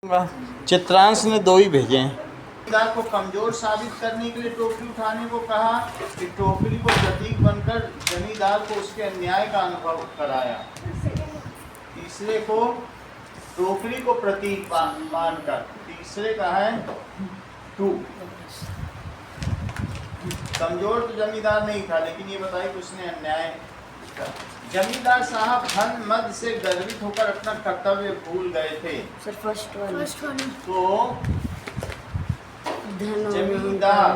चित्रांश ने 2 ही भेजे हैं। जमींदार को कमजोर साबित करने के लिए टोकरी उठाने को कहा कि टोकरी को प्रतीक बनकर जमींदार को उसके अन्याय का अनुभव कराया। तीसरे को टोकरी को प्रतीक मानकर, तीसरे का है 2। कमजोर तो जमींदार नहीं था, लेकिन ये बताइए कि उसने अन्याय किया। जमींदार साहब धन मद से गर्वित होकर अपना कर्तव्य भूल गए थे। सर फर्स्ट वाला तो जमींदार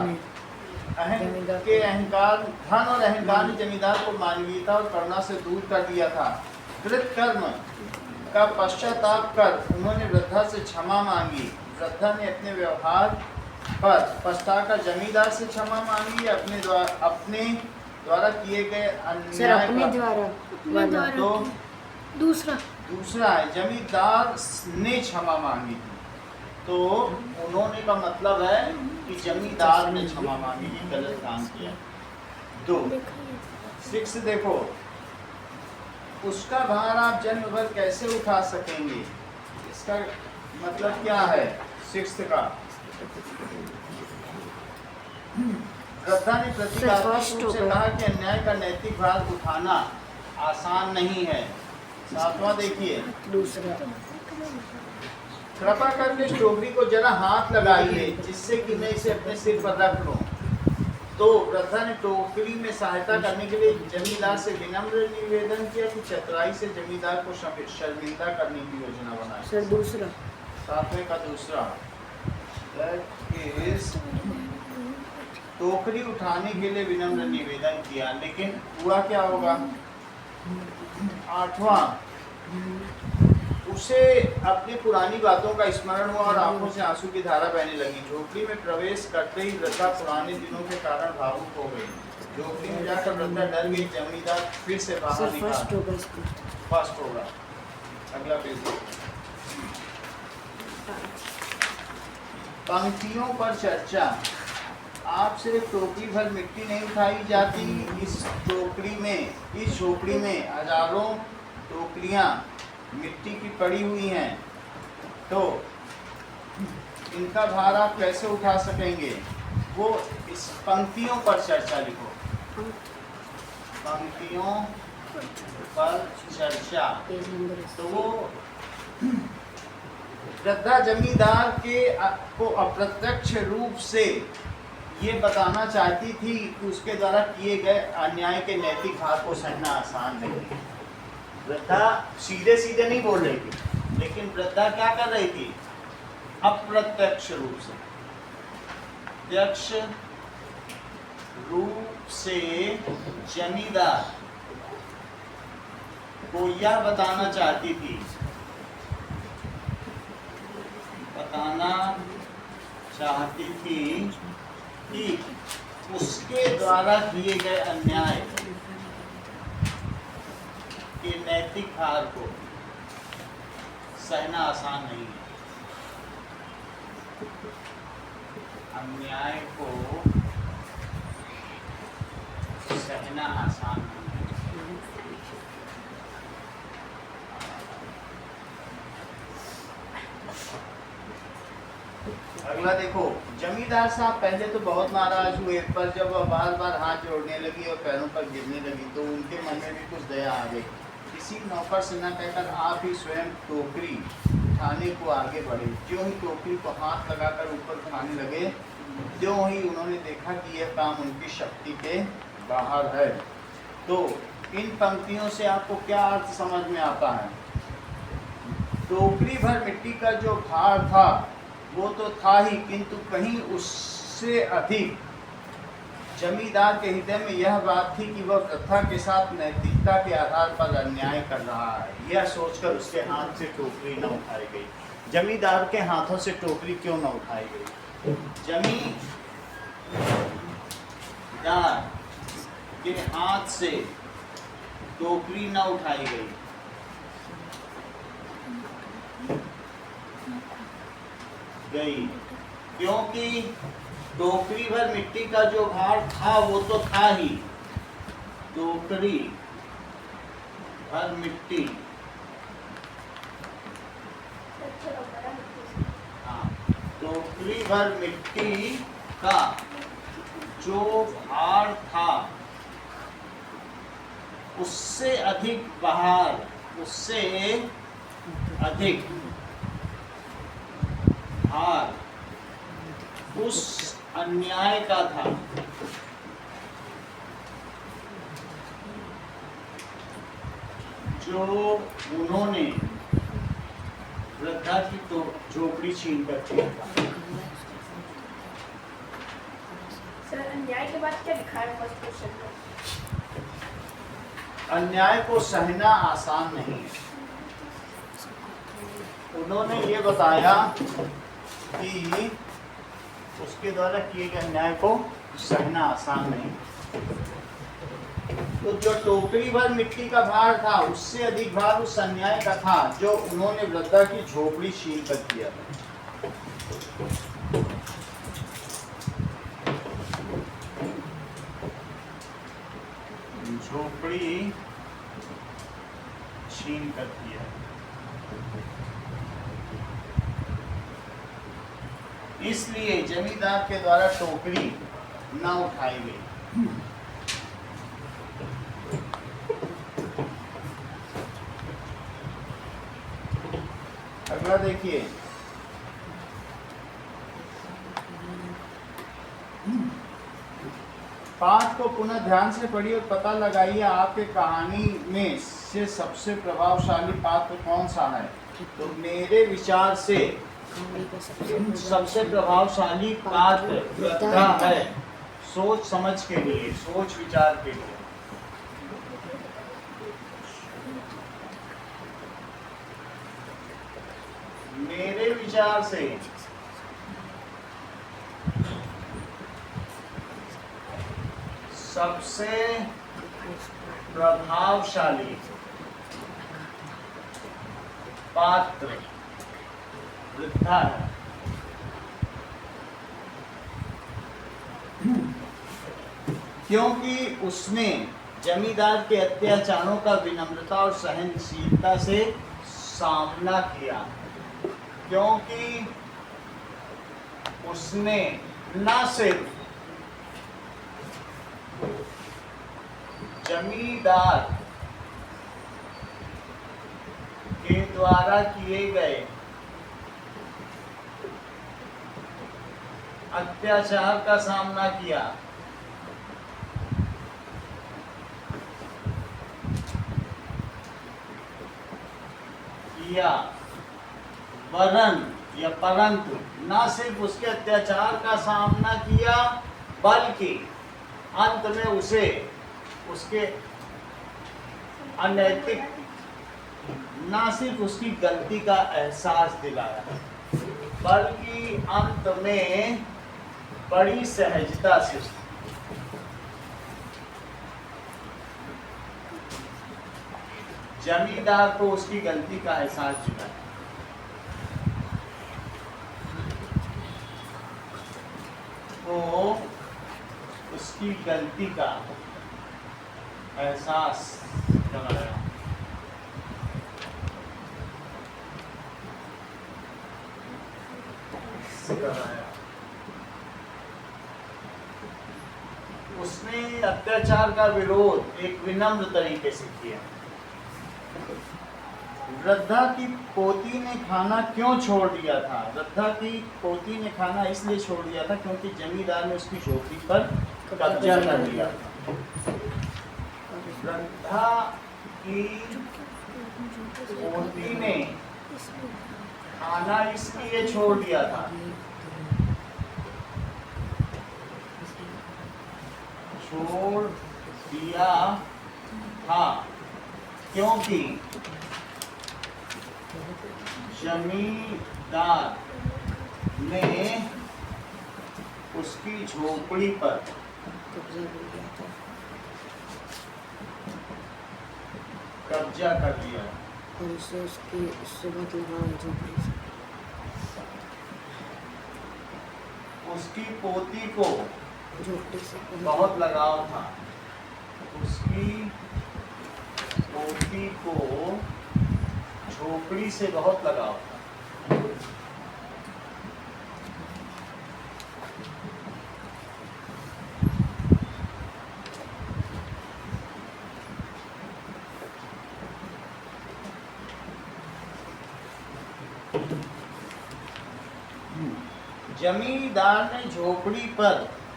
के अहंकार, धन और अहंकार ने जमींदार को मानवीयता और करुणा से दूर कर दिया था। कृतकर्म का पश्चाताप कर उन्होंने वृद्धा से क्षमा मांगी। वृद्धा ने अपने व्यवहार पर पछताकर जमींदार से क्षमा मांगी। अपने द्वारा किए गए अन्याय पर तो दूसरा है जमींदार ने क्षमा मांगी थी, तो उन्होंने का मतलब है कि जमींदार ने क्षमा मांगी थी, गलत काम किया। 2 6 देखो, उसका भार आप जन्म भर कैसे उठा सकेंगे। इसका मतलब क्या है 6 का। वृद्धा ने प्रतीकात्मक रूप से कहा कि अन्याय का नैतिक भार उठाना आसान नहीं है। 7वां देखिए, दूसरा कृपा करके इस टोकरी को जरा हाथ लगाइए जिससे कि मैं इसे अपने सिर पर रख लूं। तो वृद्धा ने टोकरी में सहायता करने के लिए जमींदार से विनम्र निवेदन किया कि चतुराई से जमींदार को शर्मिंदा करने की योजना बनाई। सर दूसरा 7वें का दूसरा, टोकरी उठाने के लिए विनम्र निवेदन किया, लेकिन हुआ क्या होगा। 8वां, उसे अपनी पुरानी बातों का स्मरण हुआ और आंखों से आंसू की धारा बहने लगी। झोपड़ी में प्रवेश करते ही वृद्धा पुराने दिनों के कारण भावुक हो गई। झोपड़ी में जाकर वृद्धा डर गई। जमींदार फिर से बाहर निकाला। फर्स्ट होगा। अगला पेज। पंक्तियों पर चर्चा। आप सिर्फ टोकरी भर मिट्टी नहीं उठाई जाती। इस झोपड़ी में हजारों टोकरियां मिट्टी की पड़ी हुई हैं, तो इनका भार आप कैसे उठा सकेंगे। वो इस पंक्तियों पर चर्चा लिखो। पंक्तियों पर चर्चा। तो वो वृद्धा जमींदार को अप्रत्यक्ष रूप से ये बताना चाहती थी कि उसके द्वारा किए गए अन्याय के नैतिक भार को सहना आसान नहीं। वृद्धा सीधे सीधे नहीं बोल रही थी, लेकिन वृद्धा क्या कर रही थी, अप्रत्यक्ष रूप से, प्रत्यक्ष रूप से जमींदार को यह बताना चाहती थी, कि उसके द्वारा किए गए अन्याय के नैतिक भार को सहना आसान नहीं है। अन्याय को सहना आसान नहीं है। अगला देखो, जमींदार साहब पहले तो बहुत नाराज हुए, पर जब वह बार बार हाथ जोड़ने लगी और पैरों पर गिरने लगी तो उनके मन में भी कुछ दया आ गई। किसी नौकर से न कहकर आप ही स्वयं टोकरी उठाने को आगे बढ़े। ज्यों ही टोकरी को हाथ लगाकर ऊपर उठाने लगे, त्यों ही उन्होंने देखा कि यह काम उनकी शक्ति के बाहर है। तो इन पंक्तियों से आपको क्या अर्थ समझ में आता है। टोकरी भर मिट्टी का जो भार था वो तो था ही, किंतु कहीं उससे अधिक जमींदार के हृदय में यह बात थी कि वह वृद्धा के साथ नैतिकता के आधार पर अन्याय कर रहा है। यह सोचकर उसके हाथ से टोकरी न उठाई गई। जमींदार के हाथों से टोकरी क्यों न उठाई गई। जमींदार के हाथ से टोकरी न उठाई गई क्योंकि टोकरी भर मिट्टी का जो भार था वो तो था ही। टोकरी भर मिट्टी टोकरी भर मिट्टी का जो भार था उससे अधिक भार, उससे अधिक भार उस अन्याय का था जो उन्होंने वृद्धा की तो झोपड़ी छीन कर किया था। सर अन्याय के बाद क्या लिखा है फर्स्ट क्वेश्चन में? अन्याय को सहना आसान नहीं है। उन्होंने ये बताया कि उसके द्वारा किए गए अन्याय को सहना आसान नहीं। तो जो टोकरी भर मिट्टी का भार था उससे अधिक भार उस अन्याय का था जो उन्होंने वृद्धा की झोपड़ी छीन कर किया था। झोपड़ी छीन कर किया। इसलिए जमींदार के द्वारा टोकरी न उठाई गई। अगला देखिए, पाठ को पुनः ध्यान से पढ़िए और पता लगाइए आपके कहानी में से सबसे प्रभावशाली पात्र कौन सा है। तो मेरे विचार से सबसे प्रभावशाली पात्र वृद्धा है, सोच समझ के लिए, सोच विचार के लिए। मेरे विचार से सबसे प्रभावशाली पात्र वृद्धा है। क्योंकि उसने जमींदार के अत्याचारों का विनम्रता और सहनशीलता से सामना किया। क्योंकि उसने न सिर्फ जमींदार के द्वारा किए गए अत्याचार का सामना किया, वरन या परंतु न सिर्फ उसके अत्याचार का सामना किया बल्कि अंत में उसे उसके अनैतिक, न सिर्फ उसकी गलती का एहसास दिलाया बल्कि अंत में बड़ी सहजता से जमींदार को उसकी गलती का एहसास दिलाया। तो उसकी गलती का एहसास कराया। उसने अत्याचार का विरोध एक विनम्र तरीके से किया। वृद्धा की पोती ने खाना क्यों छोड़ दिया था? वृद्धा की पोती ने खाना इसलिए छोड़ दिया था क्योंकि जमींदार ने उसकी झोपड़ी पर कब्जा कर लिया था। वृद्धा की पोती ने खाना इसलिए छोड़ दिया था क्योंकि जमींदार ने उसकी झोपड़ी पर कब्जा कर लिया और उससे मतलब झोपड़ी से उसकी पोती को झोपड़ी से बहुत लगाव था। उसकी पोती को झोपड़ी से बहुत लगाव था। जमींदार ने झोपड़ी पर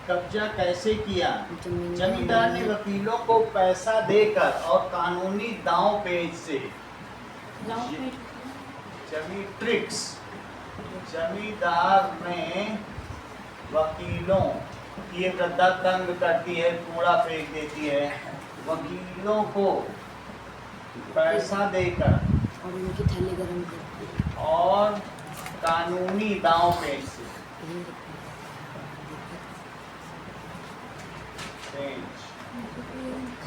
कब्जा कैसे किया? जमींदार ने वकीलों को पैसा देकर और कानूनी दांव पेच से। ट्रिक्स। जमींदार ने वकीलों, ये वृद्धा तंग करती है, कूड़ा फेंक देती है, वकीलों को पैसा देकर और उनकी थैली गर्म करती है और कानूनी दांव पेच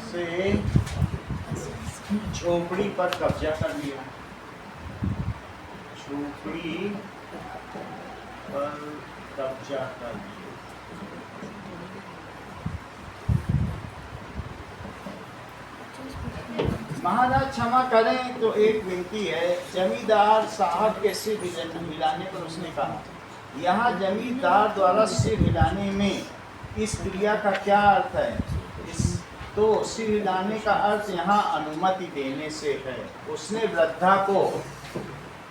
से झोपड़ी पर कब्जा कर लिया। झोपड़ी पर कब्जा कर लिया। महाराज क्षमा करें तो एक विनती है। जमींदार साहब के सिर हिलाने पर उसने कहा, यहाँ जमींदार द्वारा सिर हिलाने में इस क्रिया का क्या अर्थ है? तो सिर हिलाने का अर्थ यहाँ अनुमति देने से है। उसने वृद्धा को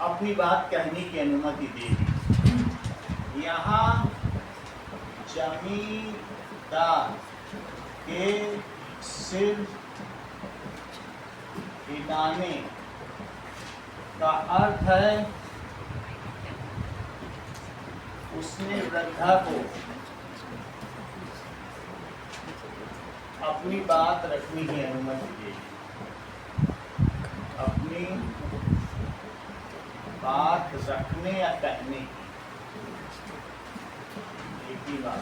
अपनी बात कहने की अनुमति दे दी। यहाँ जमींदार के सिर हिलाने का अर्थ है उसने वृद्धा को अपनी बात रखने की अनुमति दी। अपनी बात रखने या कहने एक ही बात,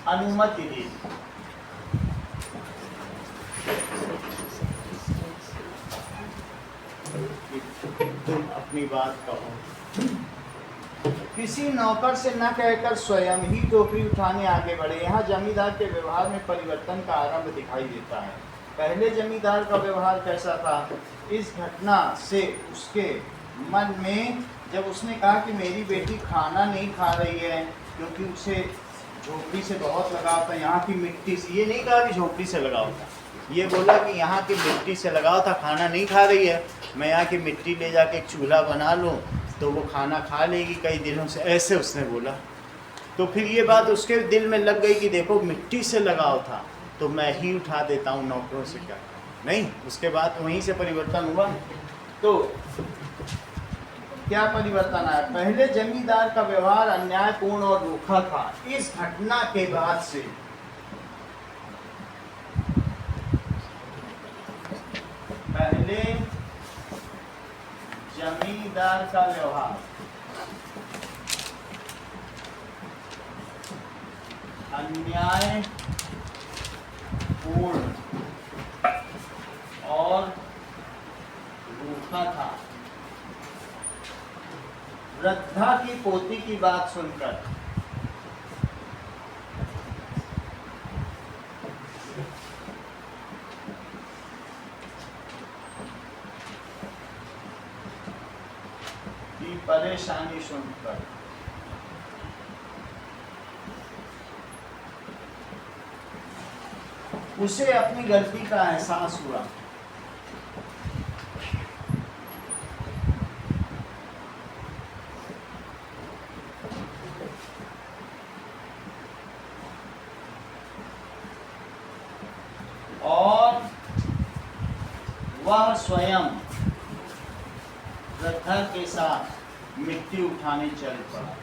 अनुमति दी। तुम अपनी बात कहो। किसी नौकर से न कहकर स्वयं ही टोकरी उठाने आगे बढ़े। यहाँ जमींदार के व्यवहार में परिवर्तन का आरंभ दिखाई देता है। पहले जमींदार का व्यवहार कैसा था? इस घटना से उसके मन में, जब उसने कहा कि मेरी बेटी खाना नहीं खा रही है क्योंकि उसे झोपड़ी से बहुत लगाव था, यहाँ की मिट्टी से, ये नहीं कहा कि झोपड़ी से लगाव था, ये बोला कि यहाँ की मिट्टी से लगाव था, खाना नहीं खा रही है, मैं यहाँ की मिट्टी ले जाके एक चूल्हा बना लूँ तो वो खाना खा लेगी कई दिनों से, ऐसे उसने बोला। तो फिर ये बात उसके दिल में लग गई कि देखो मिट्टी से लगाव था तो मैं ही उठा देता हूँ, नौकरों से क्या नहीं। उसके बाद वहीं से परिवर्तन हुआ। तो क्या परिवर्तन आया? पहले जमींदार का व्यवहार अन्यायपूर्ण और रूखा था। इस घटना के बाद से पहले जमींदार का व्यवहार अन्यायपूर्ण और रूखा था। वृद्धा की पोती की बात सुनकर की परेशानी सुनकर उसे अपनी गलती का एहसास हुआ। और वह स्वयं वृद्धा के साथ मिट्टी उठाने चल पड़ा।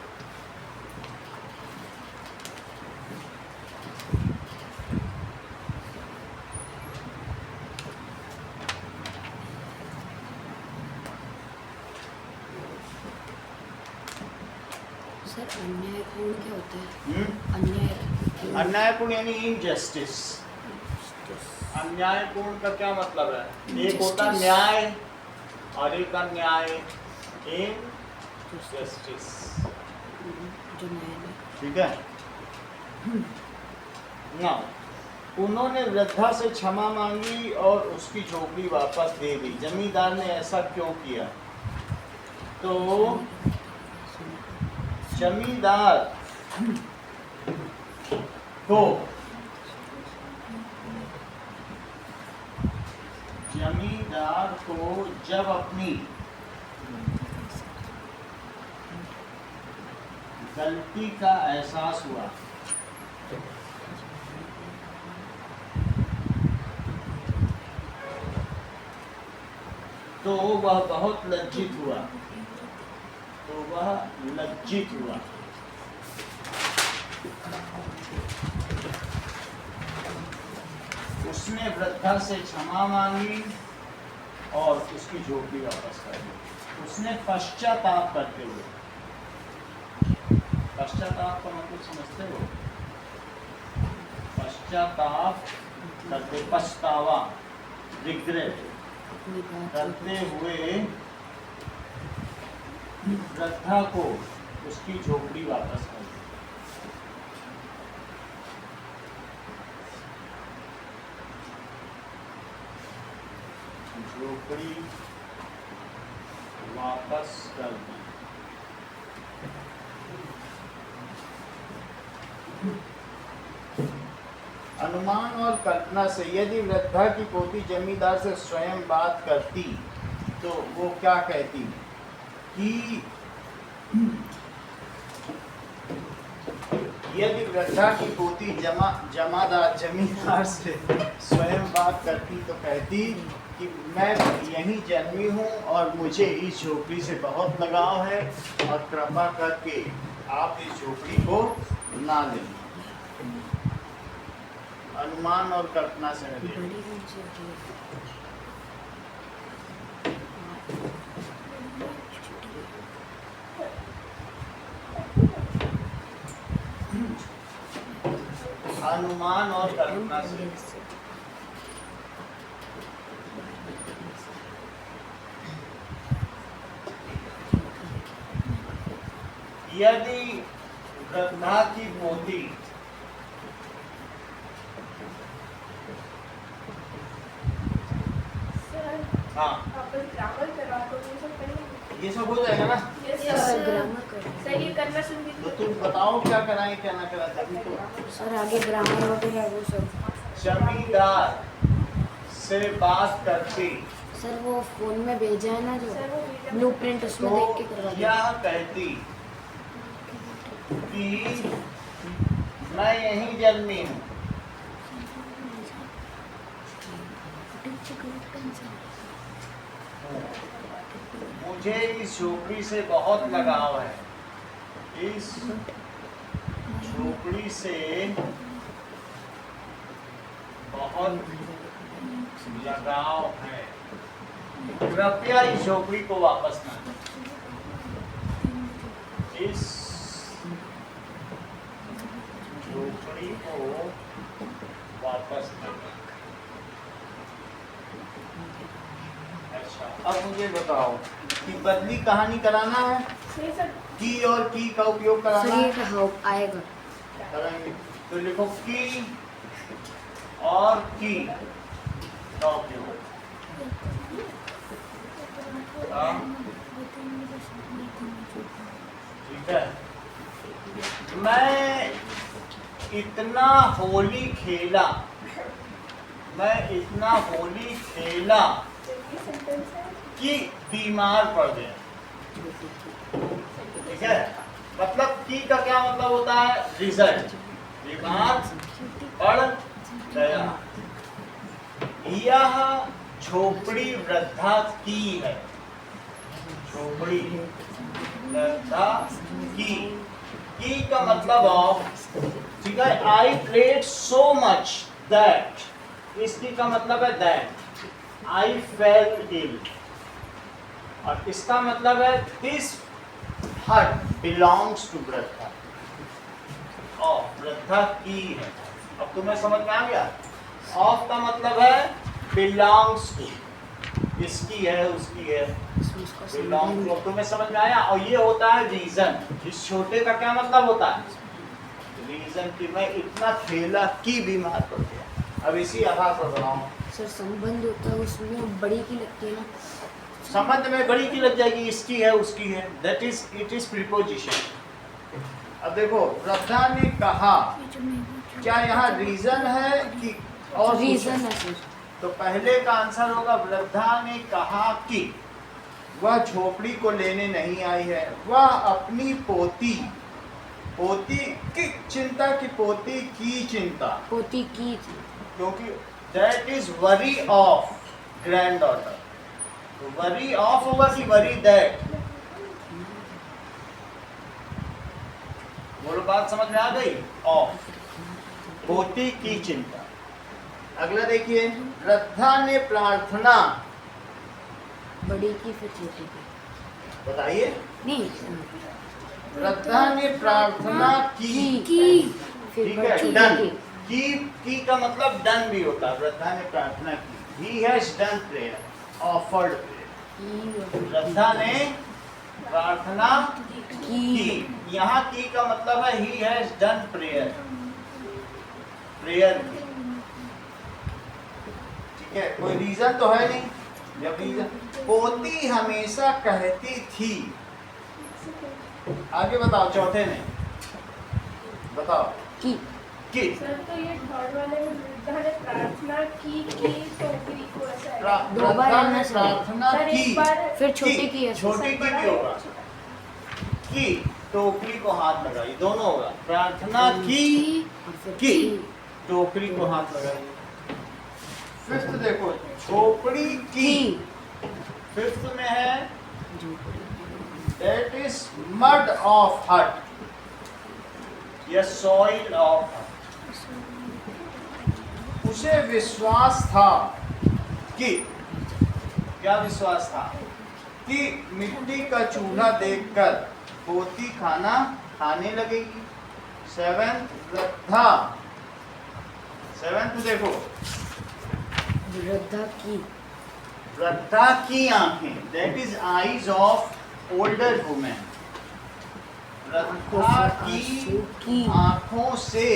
सर अन्यायपूर्ण क्या होता है? अन्यायपूर्ण यानी इनजस्टिस। अन्यायपूर्ण का क्या मतलब है? एक होता न्याय और एक अन्याय, इनजस्टिस। ठीक है ना। उन्होंने वृद्धा से क्षमा मांगी और उसकी झोपड़ी वापस दे दी। जमींदार ने ऐसा क्यों किया? तो जमींदार को जब अपनी गलती का एहसास हुआ। तो वह बहुत लज्जित हुआ। तो वह लज्जित हुआ। उसने वृद्धा से क्षमा मांगी और उसकी झोपड़ी वापस कर दी। उसने पश्चाताप करते हुए, पश्चाताप का मतलब समझते हो? पश्चाताप करते, पछतावा, रिग्रेट करते हुए वृद्धा को उसकी झोपड़ी वापस कर दी। झोपड़ी वापस कर दी। अनुमान और कल्पना से यदि वृद्धा की पोती जमींदार से स्वयं बात करती तो वो क्या कहती कि यदि वृद्धा की पोती जमींदार से स्वयं बात करती तो कहती कि मैं यहीं जन्मी हूँ और मुझे इस झोपड़ी से बहुत लगाव है और कृपा करके आप इस झोपड़ी को ना लें। अनुमान और कल्पना से अनुमान और कल्पना से यदि वृद्धा की पोती हाँ ये सब हो जाएगा ना? सर ये करना सुन तो तुम बताओ क्या कराएं क्या ना कराएं। तो सर आगे ग्रामर वगैरह वो सब। जमींदार से बात करती। सर वो फोन में भेजा है ना जो ब्लूप्रिंट, उसमें देख के करवा दो। यह कहती कि मैं यहीं जन्मी हूँ, मुझे इस झोपड़ी से बहुत लगाव है, इस झोपड़ी से बहुत लगाव है, कृपया इस झोपड़ी को वापस ना दें। इस झोपड़ी को वापस ना दें। अच्छा, अब मुझे बताओ कि बदली कहानी कराना है, की और की का उपयोग कराना सर है? ये हाँ आएगा। कराएंगे तो लिखो की और की का उपयोग। ठीक है। मैं इतना होली खेला, मैं इतना होली खेला कि बीमार पड़ गया। ठीक है, मतलब की का क्या मतलब होता है? रिजल्ट, बीमार पड़ गया। यह झोपड़ी वृद्धा की है, झोपड़ी वृद्धा की का मतलब ऑफ। ठीक है, I played so much that, इसकी का मतलब है दैट आई फेल इल, और इसका मतलब है दिस हट बिलोंग्स टू वृद्धा, और वृद्धा की है। अब तुम्हें समझ में आ गया? ऑफ का मतलब है बिलोंग्स टू, इसकी है उसकी है, बिलोंग टू। तुम्हें समझ में आया? और ये होता है रीजन। इस छोटे का क्या मतलब होता है? रीजन कि मैं इतना खेला कि बीमार पड़ गया। अब इसी आधार पर बनाओ। सर संबंध होता है उसमें बड़ी की लगती है ना, संबंध में बड़ी की लग जाएगी, इसकी है उसकी है, that is it is preposition. अब देखो, वृद्धा ने कहा, क्या यहाँ रीजन है कि और रीजन है सर। तो पहले का आंसर होगा वृद्धा ने कहा कि वह झोपड़ी को लेने नहीं आई है, वह अपनी पोती पोती की चिंता की पोती की चिंता, पोती की क्योंकि that is worry of grand daughter. तो वरी ऑफ होगा कि वरी दैट? बोलो, बात समझ में आ गई? ऑफ, पोती की चिंता। अगला देखिए, वृद्धा ने प्रार्थना, बड़ी की फिर छोटी की। बताइए। नहीं, वृद्धा ने प्रार्थना की, फिर ठीक है, छोटी डन। की। की का मतलब डन भी होता है। वृद्धा ने प्रार्थना की, he has done prayer, offered prayer. वृद्धा ने प्रार्थना की, यहाँ की का मतलब है he has done prayer, prayer की। ठीक है, कोई रीजन तो है नहीं। जब रीजन, पोती हमेशा कहती थी। आगे बताओ, चौथे में बताओ। की सर तो ये थर्ड वाले में वृद्धा ने प्रार्थना की टोकरी को ऐसा है। दो बार वृद्धा आना ने चाहिए। प्रार्थना सर की, एक बार फिर छोटी की है। छोटी की भी होगा, की टोकरी को हाथ लगाई, दोनों होगा। प्रार्थना की, और फिर की टोकरी को हाथ लगाई। फिफ्थ देखो, झोपड़ी की, फिफ्थ में है दैट इज मड ऑफ हट या सॉइल ऑफ हट। उसे विश्वास था कि, क्या विश्वास था? कि मिट्टी का चूल्हा देखकर पोती खाना खाने लगेगी। सेवेंथ, वृद्धा, सेवेंथ देखो, वृद्धा की आंखें, that is eyes of older women. वृद्धा की आंखों से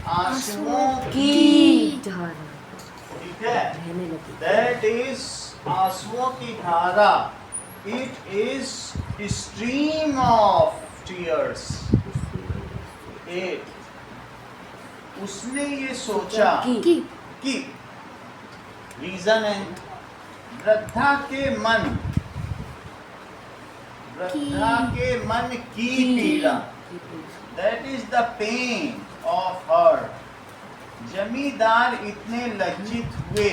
आंसुओं की, ठीक है, दैट इज आंसुओं की धारा, it is stream of tears. उसने ये सोचा कि रीजन है वृद्धा के मन की पीड़ा, that is the pain of her. जमींदार इतने लज्जित हुए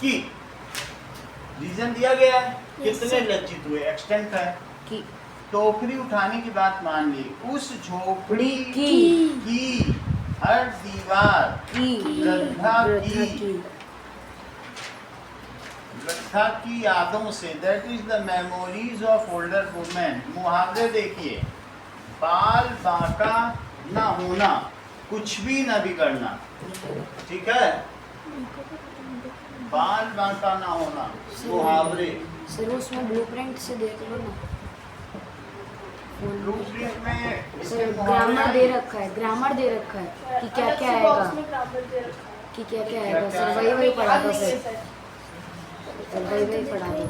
कि, रीजन दिया गया है, कितने लज्जित हुए, एक्सटेंट है कि टोकरी उठाने की बात मान ली। उस झोपड़ी की हर दीवार वृद्धा की यादों से, that is the memories of older women. मुहावरे देखिए, बाल बांका न होना, कुछ भी न बिगड़ना, ठीक है, बाल बांका ना होना, मुहावरे। सर उसमें ब्लूप्रिंट से देख लो ना, ब्लूप्रिंट में इसके ग्रामर दे रखा है, ग्रामर दे रखा है कि क्या क्या आएगा, कि क्या क्या आएगा। सर वही पढ़ा दो, सर वही पढ़ा दो।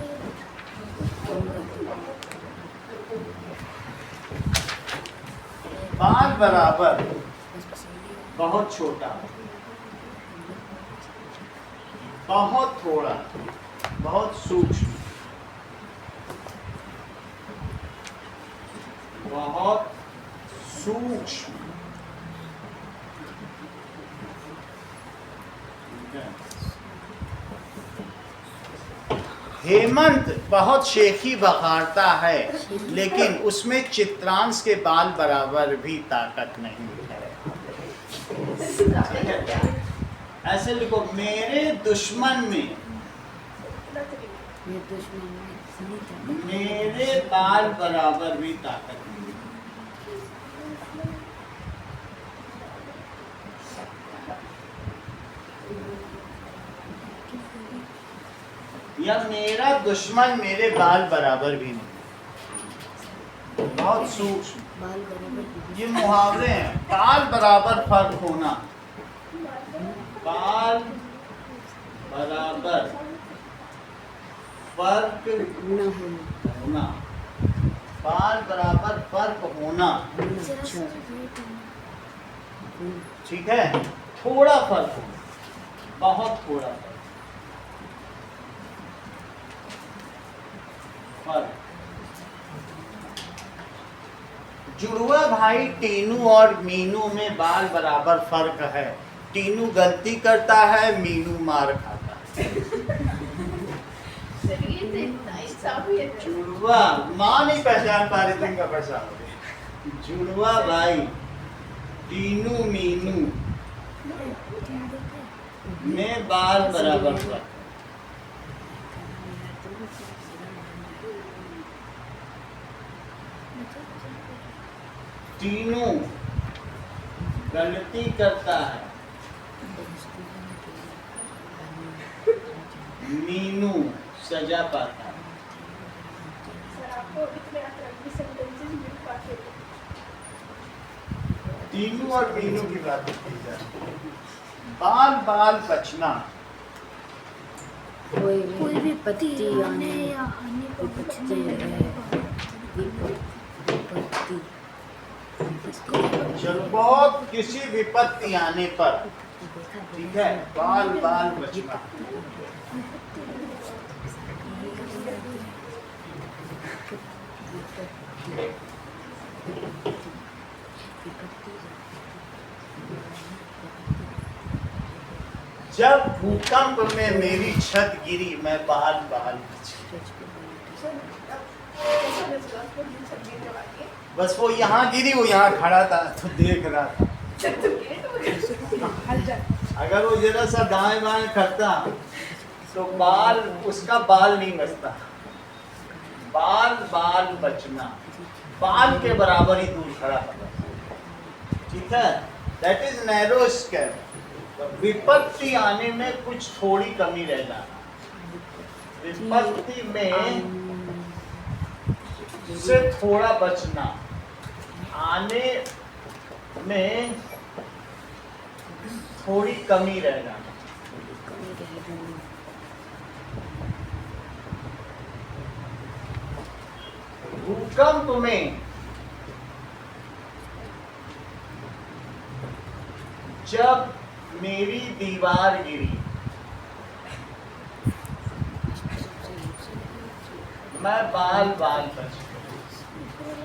बाल बराबर, बहुत छोटा, बहुत थोड़ा, बहुत सूक्ष्म, बहुत सूक्ष्म, हेमंत बहुत शेखी बखारता है, लेकिन उसमें चित्रांश के बाल बराबर भी ताकत नहीं है। ऐसे लिखो, मेरे दुश्मन में मेरे बाल बराबर भी ताकत नहीं है। या मेरा दुश्मन मेरे बाल बराबर भी नहीं, बहुत सूक्ष्म। ये मुहावरे हैं। बाल बराबर फर्क होना, बाल बराबर फर्क होना, बाल बराबर फर्क होना, ठीक है, थोड़ा फर्क होना, बहुत थोड़ा फर्क। जुड़वा भाई टीनू और मीनू में बाल बराबर फर्क है। टीनू गलती करता है, मीनू मार खाता है। सर ये तो इतना इंसाफ ही है। जुड़वा माँ नहीं पहचान पा रही, तुम क्या पहचान? जुड़वा भाई टीनू मीनू में बाल बराबर फर्क। टीनू गलती करता है, मीनू सजा पाता है। सर आपको इतने अट्रैक्टिव सेंटेंसेस मिल पाते हैं। टीनू और मीनू की बात की जाए। बाल बाल बचना। कोई भी पति आने या हानि को बचते हैं। विपत्ति चलो बहुत किसी विपत्ति आने पर, ठीक है, बाल बाल बचना। जब भूकंप में मेरी छत गिरी, मैं बाल बाल बची। सर अब कैसा लगा आपको ये सब गिरने वाली है? बस वो यहाँ गिरी, वो यहाँ खड़ा था तो देख रहा था। सर तो गेट हो हल जाए। अगर वो जरा सा दाएं बाएं करता तो बाल, उसका बाल नहीं बचता। बाल बाल बचना, बाल के बराबर ही दूर खड़ा था, ठीक है। That is narrow scale. विपत्ति आने में कुछ थोड़ी कमी रह जाना, विपत्ति में से थोड़ा बचना, आने में थोड़ी कमी रह जाना। भूकंप में जब मेरी दीवार गिरी, मैं बाल बाल बच गया,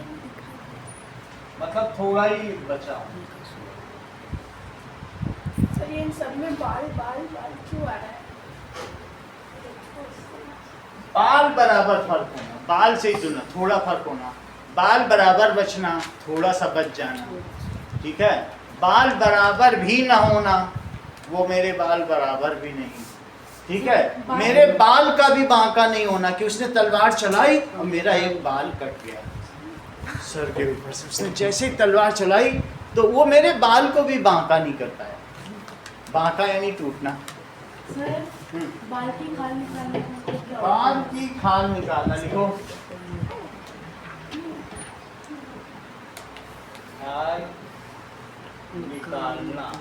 मतलब थोड़ा ही बचा। सर ये इन सब में बाल बाल बाल क्यों आ रहा है? बाल बराबर फर्क होना, बाल से ही चुना, थोड़ा फर्क होना। बाल बराबर बचना, थोड़ा सा बच जाना, ठीक है। बाल बराबर भी ना होना, वो मेरे बाल बराबर भी नहीं, ठीक है। मेरे बाल का भी बांका नहीं होना कि उसने तलवार चलाई और मेरा एक बाल कट गया सर के ऊपर से। उसने जैसे ही तलवार चलाई तो वो मेरे बाल को भी बांका नहीं करता है। बांका यानी टूटना। सर बाल की खाल निकालने का मतलब क्या होता बाल है? की खाल निकालना, लिखो खाल निकालना,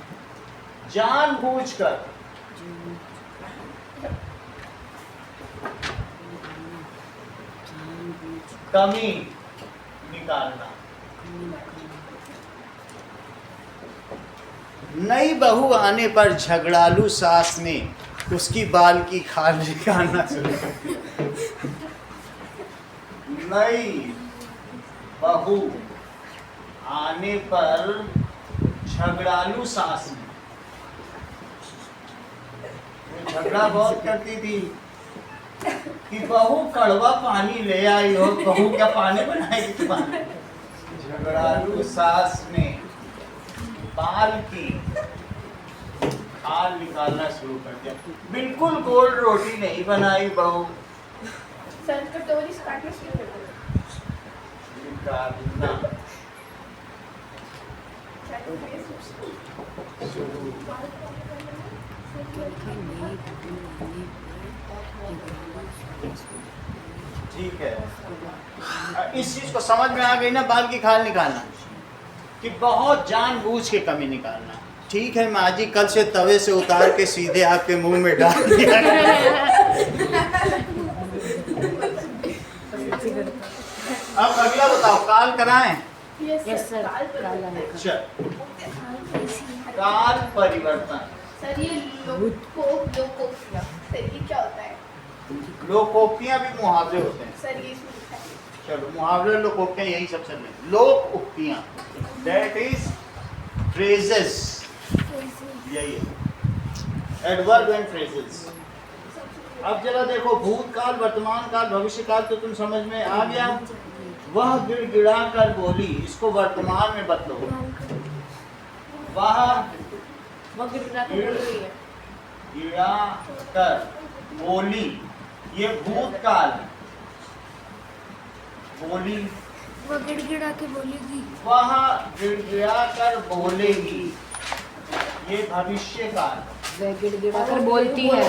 जानबूझकर कमी निकालना। नई बहू आने पर झगड़ालू सास ने उसकी बाल की खाल निकालना शुरू कर दिया। नई बहू आने पर झगड़ालू सास ने, वो झगड़ा बहुत करती थी कि बहू कड़वा पानी ले आई हो, बहू क्या पानी बनाएगी तुम्हारे। झगड़ालू सास ने बाल की खाल निकालना शुरू कर दिया। बिल्कुल गोल रोटी नहीं बनाई बहू, सर कटोरी से काटना शुरू कर दो। निकालना क्या तो ये सोचती शुरू। ठीक है, इस चीज को समझ में आ गई ना, बाल की खाल निकालना कि बहुत जानबूझ के कमी निकालना। ठीक है माँ जी, कल से तवे से उतार के सीधे आपके मुंह में डाल दिया। अब अगला बताओ, काल कराएं? यस सर, काला है। चल, काल परिवर्तन। सर ये लोको सर ये क्या होता है? लोकोक्तियां भी मुहावरे होते हैं। सर ये इसमें लिखा है। चलो मुहावरे लोकोक्तियां यही सब चल रहे हैं। लोक उक्तियां दैट इज फ्रेजेस, यही है एडवर्ब एंड फ्रेजेस। अब जरा देखो भूतकाल, वर्तमान काल, भविष्य काल तो तुम समझ में आ गया। वह गिड़गिड़ा कर बोली, इसको वर्तमान में बदलो। वह गिड़गिड़ा कर बोली, ये भूतकाल है। बोली, वो गिड़गिड़ा के बोलेगी। वह गिड़गिड़ा कर बोलेगी, ये भविष्य काल। वह गिड़गिड़ा कर बोलती है।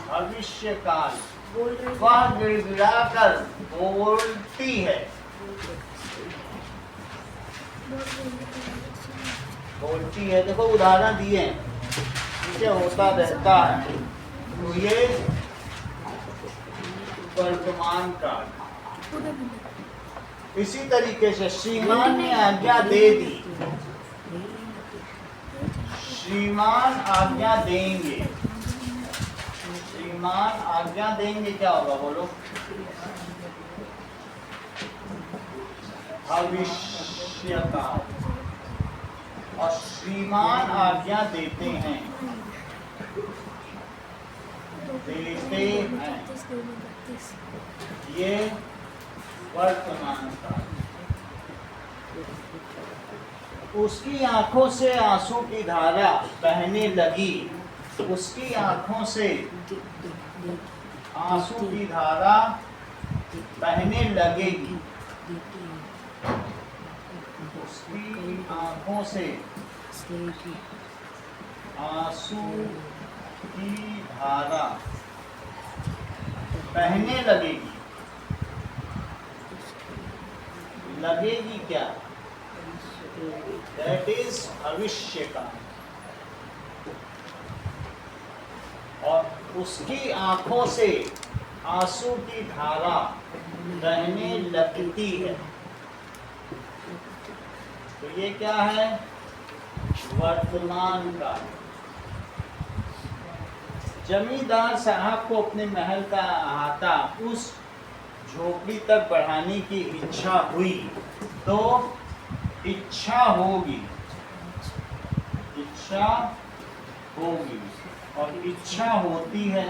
भविष्य काल, बोल रही वह गिड़गिड़ा कर बोलती है। बोलती है, देखो उदाहरण दिए हैं, इसे होता रहता है, तो ये वर्तमान काल। इसी तरीके से श्रीमान ने आज्ञा दे दी, श्रीमान आज्ञा देंगे। श्रीमान आज्ञा देंगे क्या होगा बोलो? भविष्य काल। और श्रीमान आज्ञा देते हैं, देते हैं, ये वर्तमान काल। उसकी आंखों से आंसू की धारा बहने लगी, उसकी आंखों से आंसू की धारा बहने लगेगी, उसकी आंखों से आंसू की धारा बहने लगेगी। लगेगी क्या? दैट इज भविष्य का। और उसकी आंखों से आंसू की धारा बहने लगती है, तो ये क्या है? वर्तमान काल। जमींदार साहब को अपने महल का अहाता उस झोपड़ी तक बढ़ाने की इच्छा हुई, तो इच्छा होगी, इच्छा होगी, और इच्छा होती है।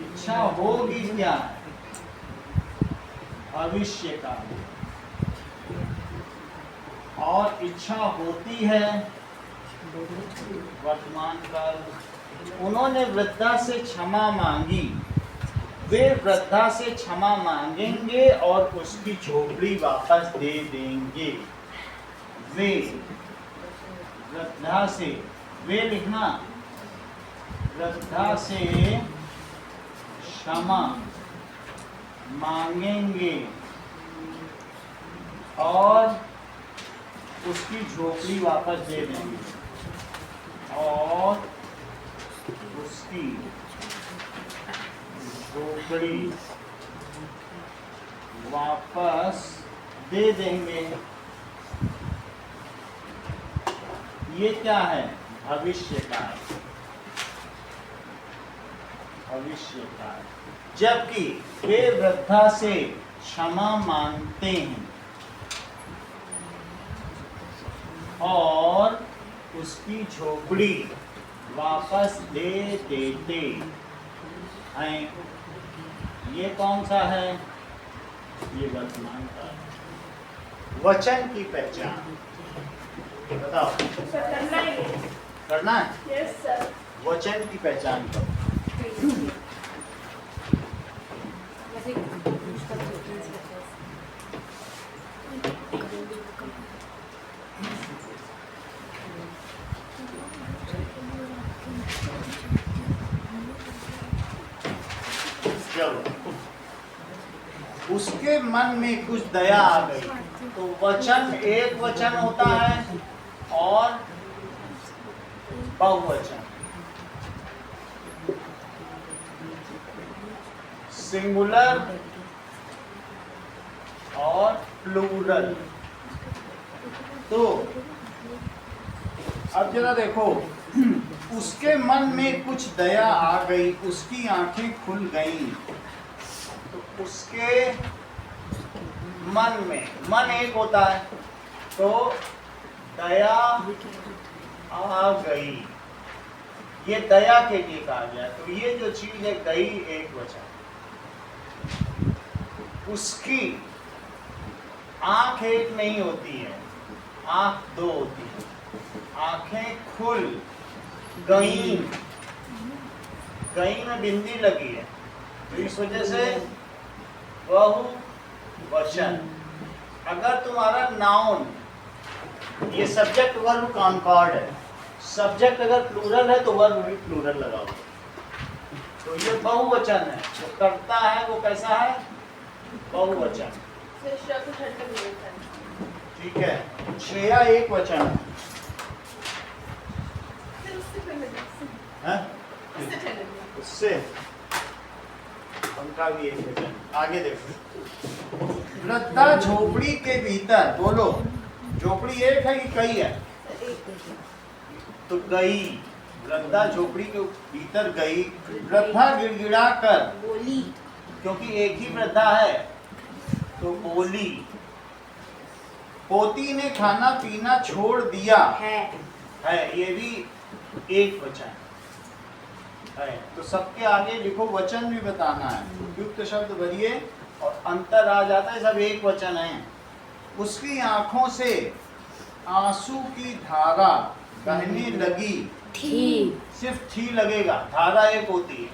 इच्छा होगी क्या? भविष्य काल। और इच्छा होती है वर्तमान काल। उन्होंने वृद्धा से क्षमा मांगी, वे वृद्धा से क्षमा मांगेंगे और उसकी झोपड़ी वापस दे देंगे। वे वृद्धा से, वे लिखना, वृद्धा से क्षमा मांगेंगे और उसकी झोपड़ी वापस दे देंगे, और उसकी झोपड़ी वापस दे देंगे। ये क्या है? भविष्य काल। भविष्य काल। जबकि वे वृद्धा से क्षमा मांगते हैं और उसकी झोपड़ी वापस दे देते हैं, ये कौन सा है? ये वर्तमान काल। वचन की पहचान बताओ। सर करना है ये। करना है? Yes sir. वचन की पहचान करो। उसके मन में कुछ दया आ गई, तो वचन एक वचन होता है और बहुवचन, सिंगुलर और प्लूरल। तो अब जरा देखो उसके मन में कुछ दया आ गई, उसकी आंखें खुल गईं। तो उसके मन में, मन एक होता है, तो दया आ गई, ये दया के लिए कहा गया। तो ये जो चीज है गई एक वचन, उसकी आंख एक नहीं होती है, आंख दो होती है। आंखें खुल गई, गई में बिंदी लगी है, तो इस वजह से बहुवचन। अगर तुम्हारा नाउन, ये सब्जेक्ट वर्ब कॉनकॉर्ड है, सब्जेक्ट अगर प्लूरल है तो वर्ब भी प्लूरल लगाओ, तो ये बहुवचन है। जो करता है वो कैसा है? बहुवचन। ठीक है, श्रेया एक वचन है। उससे उनका भी एक वचन। आगे देखो, वृद्धा झोपड़ी के भीतर, बोलो झोपड़ी एक है कि कई है? तो गई, वृद्धा झोपड़ी के भीतर गई, वृद्धा गिड़गिड़ा कर बोली, क्योंकि एक ही वृद्धा है तो बोली। पोती ने खाना पीना छोड़ दिया है, ये भी एक वचन है। तो सबके आगे लिखो, वचन भी बताना है, उपयुक्त शब्द भरिए और अंतर आ जाता है, सब एक वचन है। उसकी आंखों से आंसू की धारा बहने लगी थी, सिर्फ थी लगेगा, धारा एक होती है,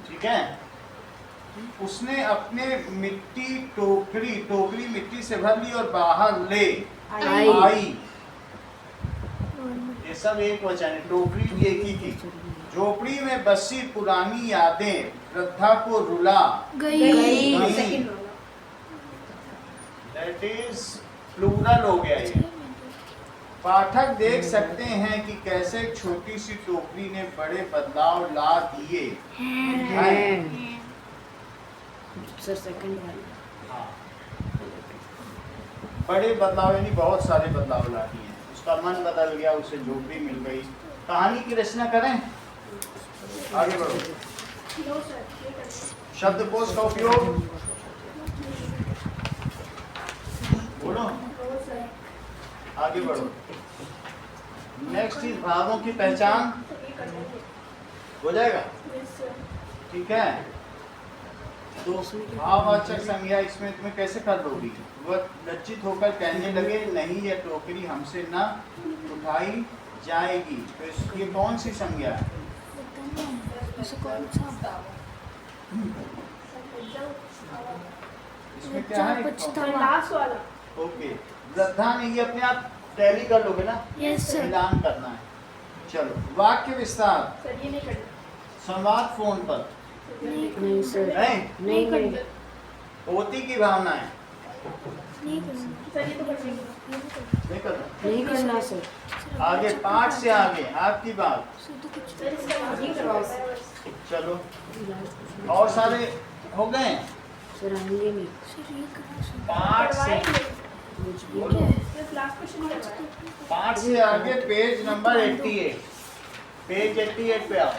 ठीक है। उसने अपने मिट्टी टोकरी मिट्टी से भर ली और बाहर ले आई। ये सब एक वचन है, टोकरी भी एक ही थी। झोपड़ी में बसी पुरानी यादें वृद्धा को रुला गई। दैट इज प्लूरल हो गया ये। पाठक देख सकते हैं कि कैसे छोटी सी टोकरी ने बड़े बदलाव ला दिए हैं। सर सेकंड वाला, हाँ, बड़े बदलाव यानी बहुत सारे बदलाव ला दिए। उसका मन बदल गया, उसे झोपड़ी मिल गई। कहानी की रचना करें, आगे बढ़ो। शब्दकोश का उपयोग बोलो, आगे बढ़ो। नेक्स्ट इज भावों की पहचान, हो जाएगा, ठीक है। तो भाववाचक संज्ञा इसमें तुम्हें कैसे कर दोगी? वह लज्जित होकर कहने लगे, नहीं यह टोकरी हमसे न उठाई जाएगी। तो ये कौन सी संज्ञा है? इसमें क्या है? लास्ट वाला। ओके, वृद्धा ने ये अपने आप टैली कर लोगे ना? Yes sir. मिलान करना है। चलो, वाक्य विस्तार। सर ये नहीं करना। संवाद फोन पर नहीं सर, नहीं, नहीं पोती की भावना है, सर ये तो कर देंगे। नहीं करना। नहीं करना सर। आगे पाठ से आगे आपकी बात। सर इसका आगे करवाओ सर। चलो, और सारे हो गए? सर आएंगे नहीं। पाठ से बोलो। सिर्फ लास्ट क्वेश्चन करवाएं। पाठ से आगे पेज नंबर 88, पेज 88 पे आओ।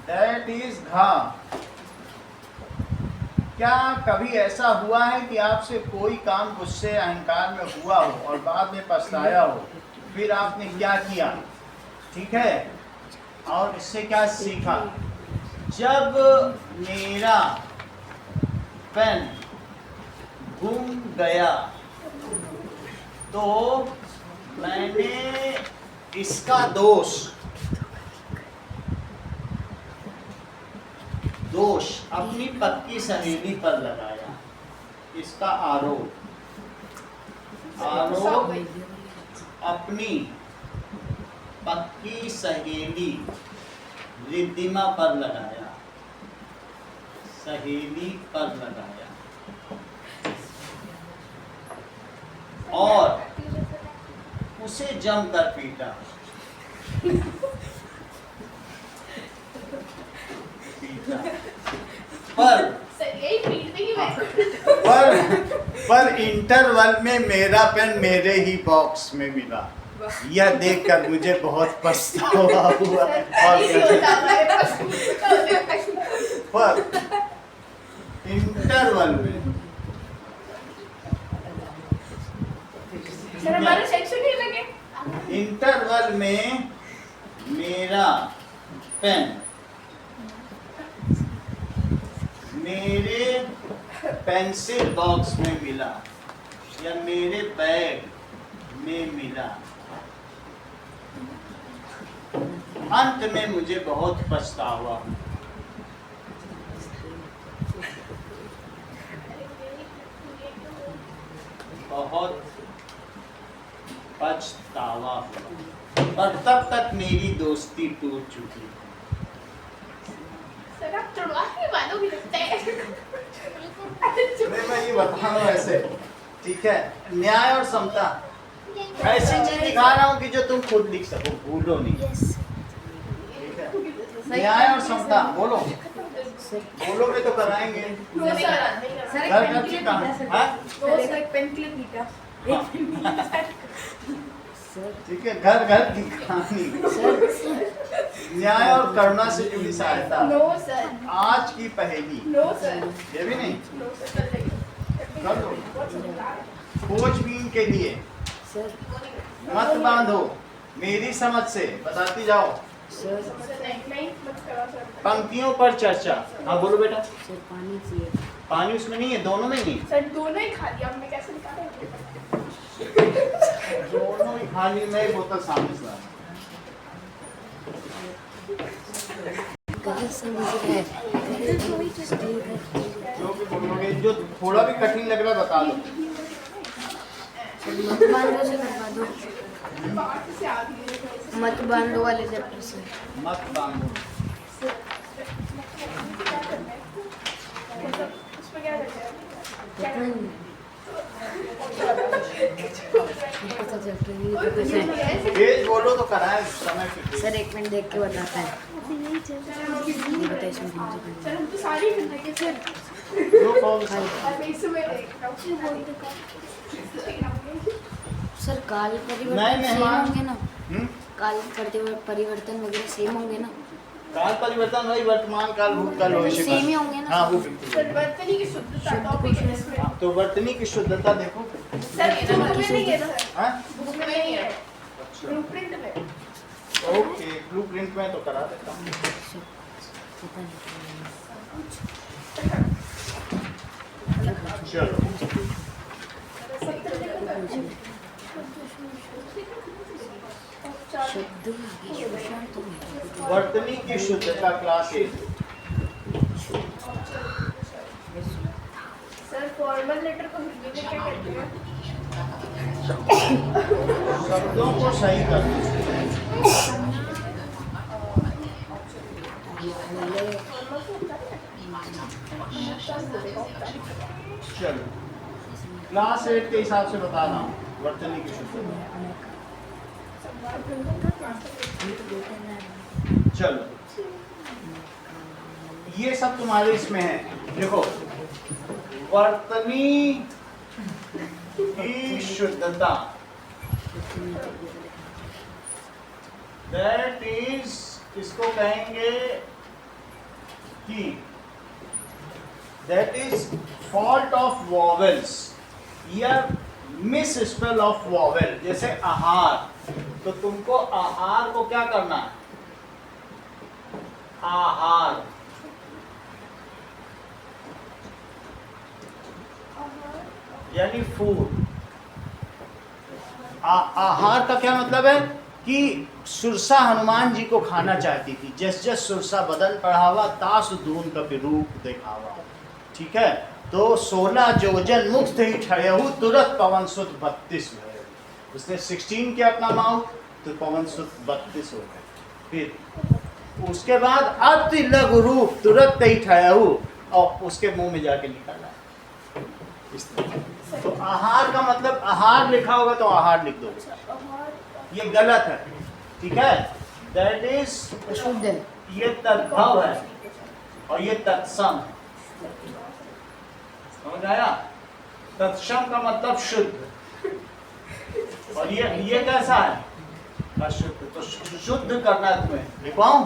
दैट इज घा। क्या कभी ऐसा हुआ है कि आपसे कोई काम गुस्से अहंकार में हुआ हो और बाद में पछताया हो, फिर आपने क्या किया? ठीक है, और इससे क्या सीखा? जब मेरा पेन गुम गया तो मैंने इसका दोष अपनी पक्की सहेली पर लगाया। इसका आरोप अपनी पक्की सहेली रिद्धिमा पर लगाया, सहेली पर लगाया। और उसे जमकर पीटा। पर इंटरवल में मेरा पेन मेरे ही बॉक्स में मिला। यह देखकर मुझे बहुत पछतावा हुआ पर इंटरवल में सर हमारा सेक्शन ही लगे। इंटरवल में मेरा पेन मेरे पेंसिल बॉक्स में मिला या मेरे बैग में मिला। अंत में मुझे बहुत पछतावा हुआ। बहुत पछतावा हुआ और तब तक मेरी दोस्ती टूट चुकी। सर आप चढ़वा के वालों भी लगते हैं। मैं ये बता रहा हूँ ऐसे, ठीक है। न्याय और समता ऐसी चीज दिखा रहा हूँ कि जो तुम खुद लिख सको, भूलो नहीं। ठीक है, न्याय और समता बोलो, बोलोगे तो कराएंगे। नो सर घर घर की कहानी, हाँ? सर एक पेन क्लिप निकाल। ठीक है, घर घर की कहानी, न्याय और करुणा से जुड़ी सहायता, नो सर आज की पहेली, नो सर ये भी नहीं नो सर कर दो। खोजबीन के लिए सर मत बांधो, मेरी समझ से बताती जाओ। नहीं मत करो सर। पंक्तियों पर चर्चा, हाँ बोलो बेटा। सर पानी चाहिए। पानी उसमें नहीं है, दोनों में नहीं। सर दोनों ही खा लिया हमने, कैसे निकाले? दोनों ही खाली में एक बोतल सामने से ला। जो भी बोलोगे, जो थोड़ा भी कठिन लग रहा है बता दो। मत बांधो से करवा दो। बाहर से आ गई है। मत बांधो वाले चैप्टर से। मत बांधो, उसमें क्या करते हैं? पता नहीं। पता चैप्टर ये तो कैसे है? पेज बोलो तो कराए समय पे। सर एक मिनट देख के बताता है। ये बता इसमें कौन सी पढ़नी सर हम तो सारी जिंदगी सर जो कौन सा अब इसमें देख रहा हूँ। सर काल नए परिवर्तन सेम मेहमान। होंगे ना? हम्म? काल परिवर्तन वगैरह सेम होंगे ना? काल परिवर्तन वही वर्तमान काल भूतकाल भविष्य सेम ही होंगे काल। ना? हाँ वो बिल्कुल। सर वर्तनी की शुद्धता टॉपिक है इसमें। हाँ, तो वर्तनी की शुद्धता देखो। सर ये बुक में नहीं है सर, हाँ? बुक में नहीं है, अच्छा, ब्लूप्रिंट में। ओके, ब्लूप्रिंट में तो करा देता हूँ। पता नहीं। चलो, शब्द शोषण तो नहीं। वर्तनी की शुद्धता क्लास 8। सर फॉर्मल लेटर को हिंदी में क्या कहते हैं? शब्दों को सही कर चलो, क्लास 8 के हिसाब से बता रहा हूँ वर्तनी की शुद्धता। चलो, ये सब तुम्हारे इसमें है। देखो, वर्तनी की शुद्धता, दैट इज, इसको कहेंगे कि that is fault of vowels या मिस स्पेल ऑफ वॉवेल। जैसे आहार, तो तुमको आहार को क्या करना है? आहार, यानी फूड। आहार का क्या मतलब है कि सुरसा हनुमान जी को खाना चाहती थी। जस जस सुरसा बदन पढ़ावा, तास दून कपि रूप दिखावा। ठीक है, तो 16 जोजन मुक्त ही ठहरहु, तुरंत पवन सुत 32 भये। उसने 16 किया अपना माउथ, तो पवन सुत 32 हो गए। फिर उसके बाद अति लघु रूप, तुरंत ही ठहरहु, और उसके मुंह में जाके निकला। इस तरह। तो आहार का मतलब, आहार लिखा होगा तो आहार लिख दो, ये गलत है। ठीक है, दैट इज शुद्ध है। ये तद्भव है और ये तत्सम है। समझ आया? तत्सम का मतलब शुद्ध, और ये कैसा है? अशुद्ध, तो शुद्ध करना है तुम्हें। लिखवाऊं?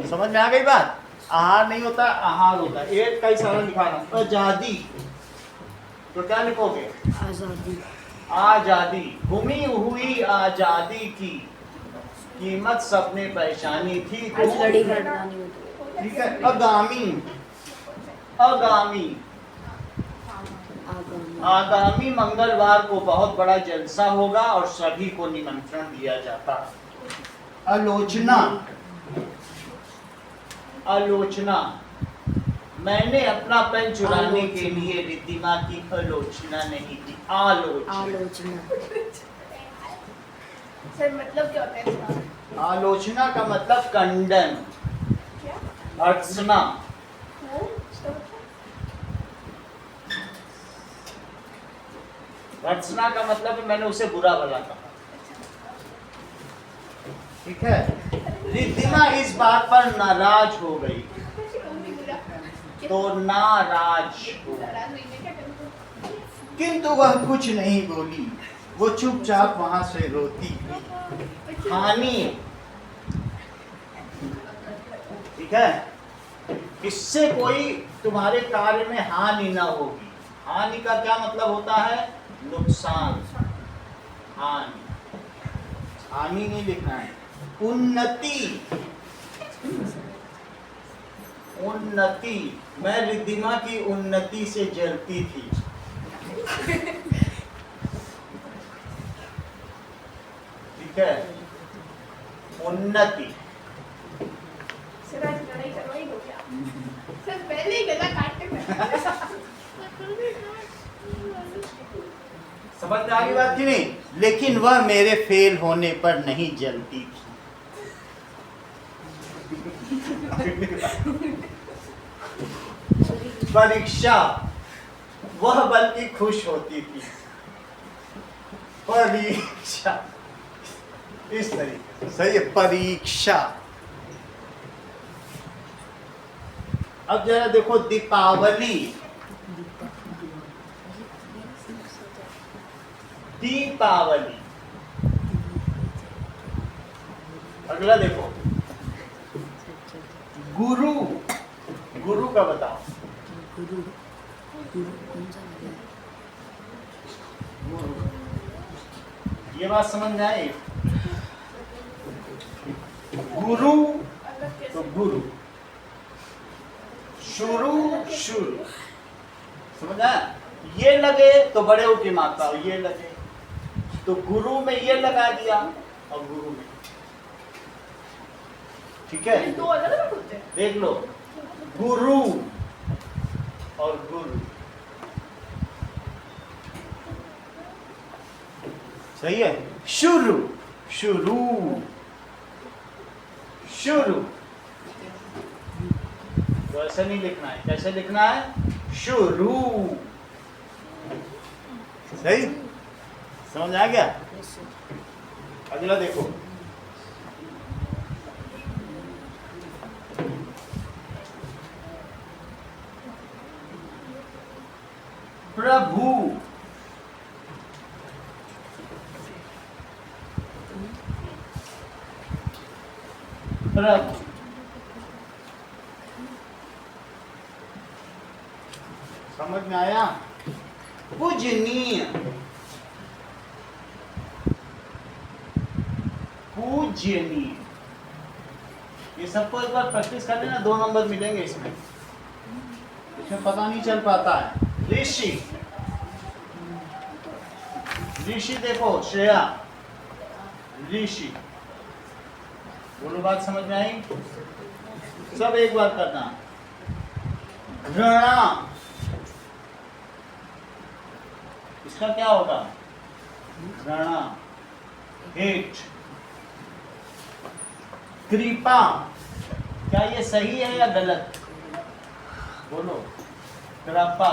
समझ में आ गई बात? आहार नहीं होता, आहार होता है। एक का ही सारा लिखा रहा हूं। आजादी, तो क्या लिखोगे? आजादी। आजादी, गुमी हुई आजादी की कीमत सबने पहचानी थी। तो लड़ी लड़वानी होती ठीक है। आगामी, आगामी, आगामी। आगामी मंगलवार को बहुत बड़ा जलसा होगा और सभी को निमंत्रण दिया जाता है। आलोचना, आलोचना, मैंने अपना पेन चुराने के लिए रिद्धिमा की आलोचना नहीं की। आलोचना, आलोचना। सर मतलब क्या होता है इसका? आलोचना का मतलब खंडन, क्या? भर्त्सना। हाँ? इसका मतलब? भर्त्सना का मतलब है मैंने उसे बुरा भला कहा। ठीक है। रिद्धिमा इस बात पर नाराज हो गई, तो नाराज हो गई। किंतु वह कुछ नहीं बोली, वो चुपचाप वहां से रोती हुई। हानि, ठीक है, इससे कोई तुम्हारे कार्य में हानि ना होगी। हानि का क्या मतलब होता है? नुकसान। हानि, हानि नहीं लिखना है। उन्नति, उन्नति, मैं रिद्धिमा की उन्नति से जलती थी। ठीक है। उन्नति, सर आज लड़ाई करवाई हो क्या? सर पहले ही गला काटते हैं। समझ में आ गई बात की नहीं? लेकिन वह मेरे फेल होने पर नहीं जलती थी। परीक्षा, वह बल्कि खुश होती थी। परीक्षा, इस तरीके से सही है। परीक्षा। अब जरा देखो, दीपावली, दीपावली। अगला देखो, गुरु, गुरु का बताओ। गुरु, गुरु कौन सा लगे? ये बात समझ में आई? गुरु तो गुरु, शुरू, शुरू, समझ आया? ये लगे तो बड़े हो की मात्रा, ये लगे तो गुरु में ये लगा दिया और गुरु में, ठीक है। दो अलग अलग होते हैं। देख लो, गुरु और गुरु, सही है। शुरू, शुरू, शुरू, तो ऐसा नहीं लिखना है। कैसे लिखना है? शुरू। सही, समझ आ गया? अगला देखो, प्रभु, प्रभु, समझ में आया? पूजनीय, पूजनीय, ये सबको एक बार प्रैक्टिस कर लेना, 2 नंबर मिलेंगे इसमें। इसमें पता नहीं चल पाता है। ऋषि, ऋषि देखो, श्रेया, ऋषि, बोलो बात समझ में आई? सब एक बार करना। घृणा, इसका क्या होगा? घृणा, हेट। कृपा, क्या ये सही है या गलत? बोलो। कृपा,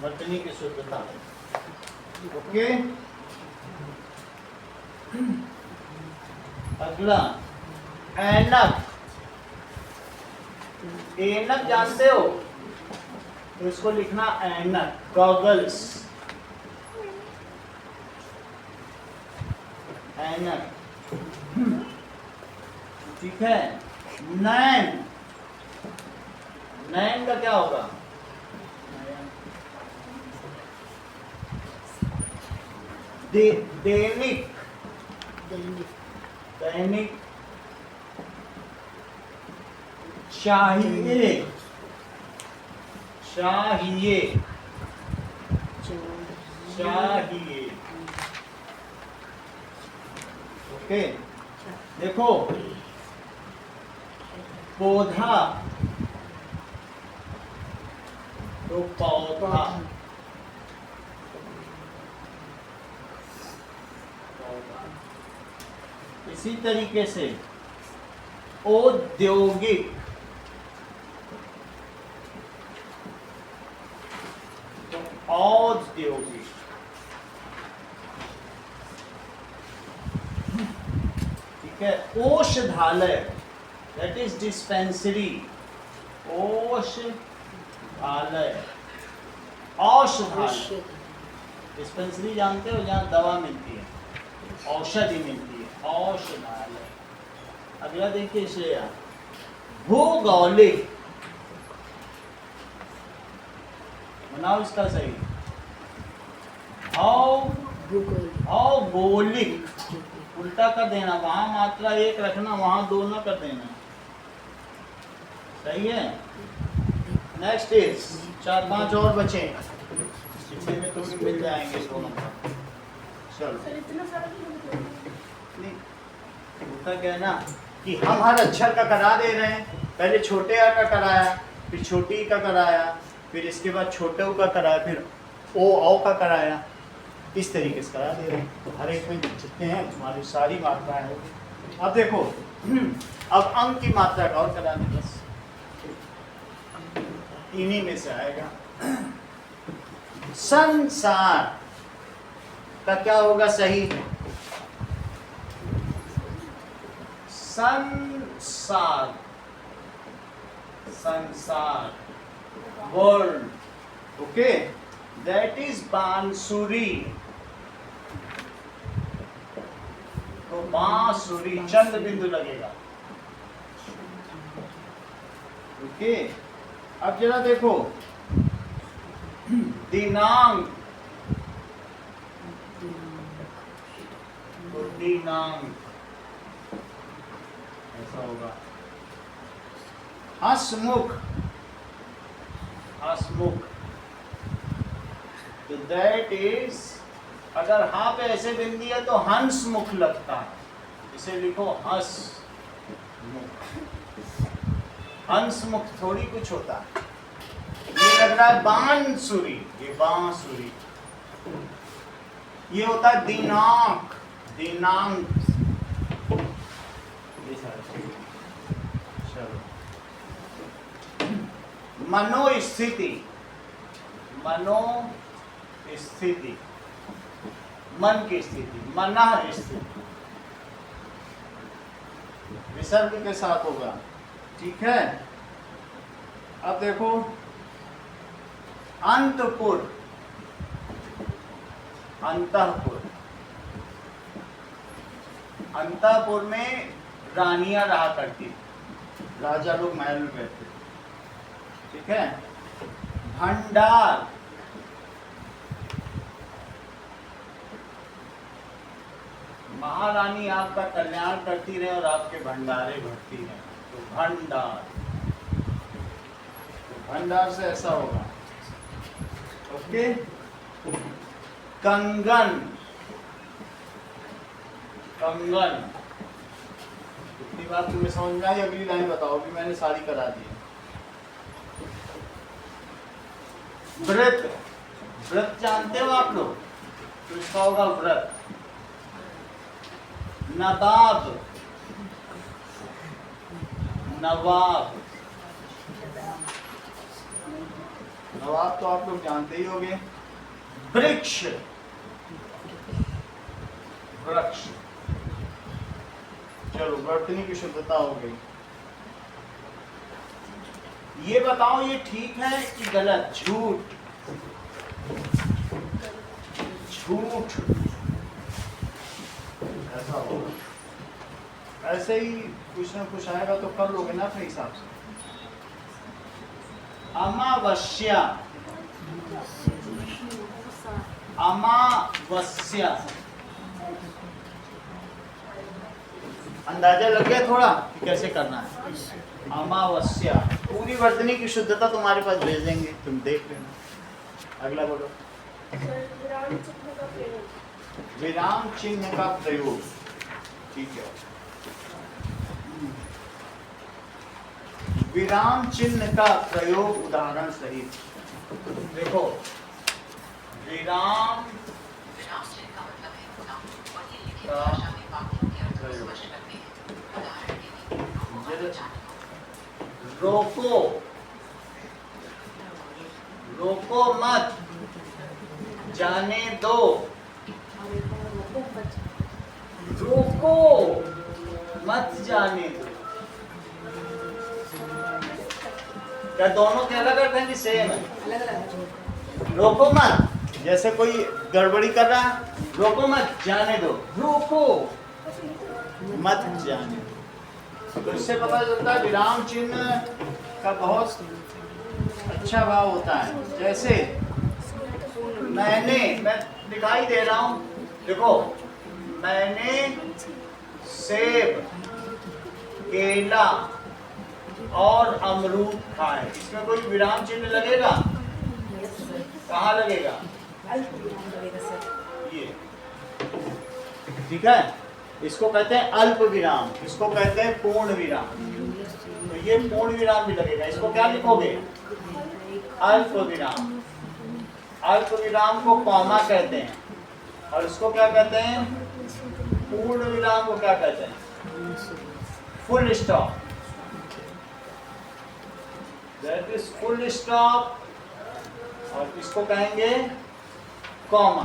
वर्तनी की शुद्धता। ओके। अगला, ऐनक। ऐनक जानते हो? तो इसको लिखना ऐनक, गॉगल्स, ऐनक। ठीक है। नैन, नैन का क्या होगा? दैनिक, दैनिक, चाहिए, चाहिए, चाहिए। ओके, देखो पौधा तो पौधा, इसी तरीके से औद्योगिक, तो औद्योगिक, ठीक है। औषधालय, दैट इज डिस्पेंसरी, औषधालय, औषधालय, डिस्पेंसरी जानते हो, जहाँ दवा मिलती है, औषधि मिलती है, औषधालय। अगला देखिए श्रेया, भूगोलिक, बनाओ इसका सही, भौगोलिक, उल्टा कर देना, वहां मात्रा एक रखना, वहां दो ना कर देना, सही है। नेक्स्ट इज 4-5 और बचे, इसी में तो मिल जाएंगे दोनों। चलो, सर इतना सारा क्यों? नहीं होता क्या है ना कि हम हर अक्षर का करा दे रहे हैं। पहले छोटे आ का कराया, फिर छोटी ई का कराया, फिर इसके बाद छोटे ऊ का कराया, फिर ओ का कराया, इस तरीके से करा दे रहे हैं। तो हर एक में जितने हैं तुम्हारी सारी मात्राएं होगी। अब देखो, अब अंक की मात्रा का और करा दें, बस इन्हीं में से आएगा। संसार का क्या होगा सही? संसार, संसार, वर्ल्ड, ओके, दैट इज बांसुरी, तो बांसुरी, चंद बिंदु लगेगा, ओके। अब जरा देखो, दिनांक, तो दिनांक ऐसा होगा। हंसमुख, हंसमुख, तो दैट इज, अगर हाँ पे ऐसे बिंदी है तो हंसमुख लगता है, इसे लिखो हंसमुख। हंसमुख थोड़ी कुछ होता है, ये लग रहा है बांसुरी, ये बांसुरी। ये होता है दिनांक, दिनांक। चलो, मनोस्थिति, मनोस्थिति, मन की स्थिति, मनः स्थिति, विसर्ग के साथ होगा, ठीक है। अब देखो, अंतपुर, अंतःपुर, अंतःपुर में रानियां रहा करती, राजा लोग महल में बैठते, ठीक है। भंडार, महारानी आपका कल्याण करती रहे और आपके भंडारे भरती रहे, तो भंडार, तो भंडार से ऐसा होगा, ओके। कंगन, कंगन, इतनी बात तुम्हें समझ में आई? अगली लाइन बताओ, अभी मैंने सारी करा दी। व्रत, व्रत जानते हो आप लोग, तो इसका होगा व्रत। नवाब, नवाब, नवाब तो आप लोग जानते ही होंगे। वृक्ष, वृक्ष, चलो वर्तनी की शुद्धता हो गई। ये बताओ, ये ठीक है कि गलत? झूठ, झूठ, ऐसा होगा, ऐसे ही कुछ ना कुछ आएगा तो कर लोगे ना अपने हिसाब से। अमावस्या, अमावस्या, अंदाजा लग गया थोड़ा कि कैसे करना है। अमावस्या, पूरी वर्तनी की शुद्धता तुम्हारे पास भेज देंगे, तुम देख लेना। अगला बोलो। विराम चिन्ह का प्रयोग, ठीक है। विराम चिन्ह का प्रयोग उदाहरण सहित देखो। विराम रोको, रोको मत, जाने दो, रोको मत जाने दो। क्या दोनों क्या अलग अलग हैं कि सेम है? रोको मत, जैसे कोई गड़बड़ी कर रहा है, रोको मत, जाने दो, रोको मत जाने दो। तो इससे पता चलता है विराम चिन्ह का बहुत अच्छा भाव होता है। जैसे मैंने, मैं दिखाई दे रहा हूं, देखो, मैंने सेब, केला और अमरूद खाए, इसमें कोई विराम चिन्ह लगेगा? कहाँ लगेगा? ये, ठीक है। इसको कहते हैं अल्प विराम, इसको कहते हैं पूर्ण विराम। तो ये पूर्ण विराम भी लगेगा। इसको क्या लिखोगे? अल्प विराम। अल्प विराम को कॉमा कहते हैं, और इसको क्या कहते हैं? पूर्ण विराम को क्या कहते हैं? Full stop. That is full stop, और इसको कहेंगे कॉमा।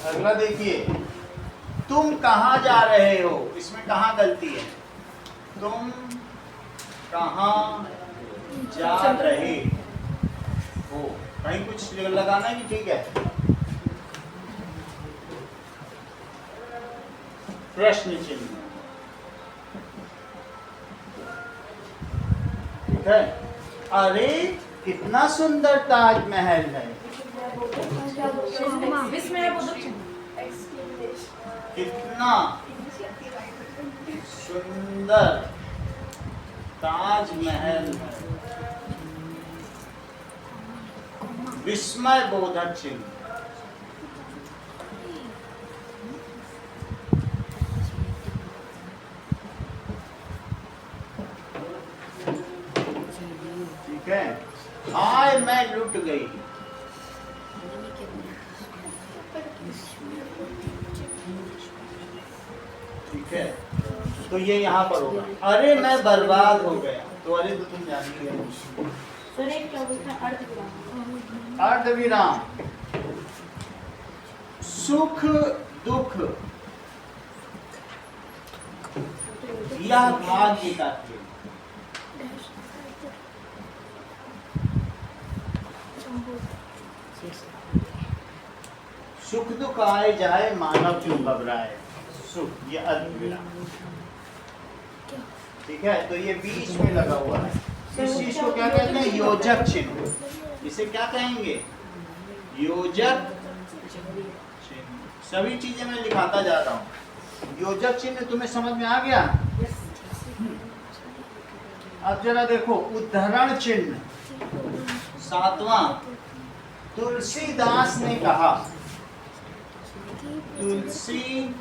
अगला देखिए, तुम कहाँ जा रहे हो, इसमें कहाँ गलती है? तुम कहाँ जा रहे हो, कहीं कुछ लगाना है कि ठीक है? प्रश्न चिन्ह, ठीक है। अरे कितना सुंदर ताजमहल है, कितना सुंदर ताजमहल है। विस्मय बोधक चिन्ह, ठीक है। हाय मैं लुट गई, ठीक है। तो ये यहाँ पर होगा। अरे मैं बर्बाद हो गया, तो अरे तो तुम जान गए। सर एक क्या बोलते हैं? अर्ध विराम। अर्ध विराम, सुख दुख, यह भाग्य का खेल। सुख दुख आए जाए मानव क्यों घबराए, सुख, ये अर्ध विराम, ठीक है। तो ये बीच में लगा हुआ है, इस चीज को क्या कहते हैं? योजक चिन्ह। इसे क्या कहेंगे? योजक चिन्ह। सभी चीजें मैं लिखाता जा रहा हूँ। योजक चिन्ह तुम्हें समझ में आ गया? अब जरा देखो, उद्धरण चिन्ह, सातवां, तुलसीदास ने कहा, तुलसीदास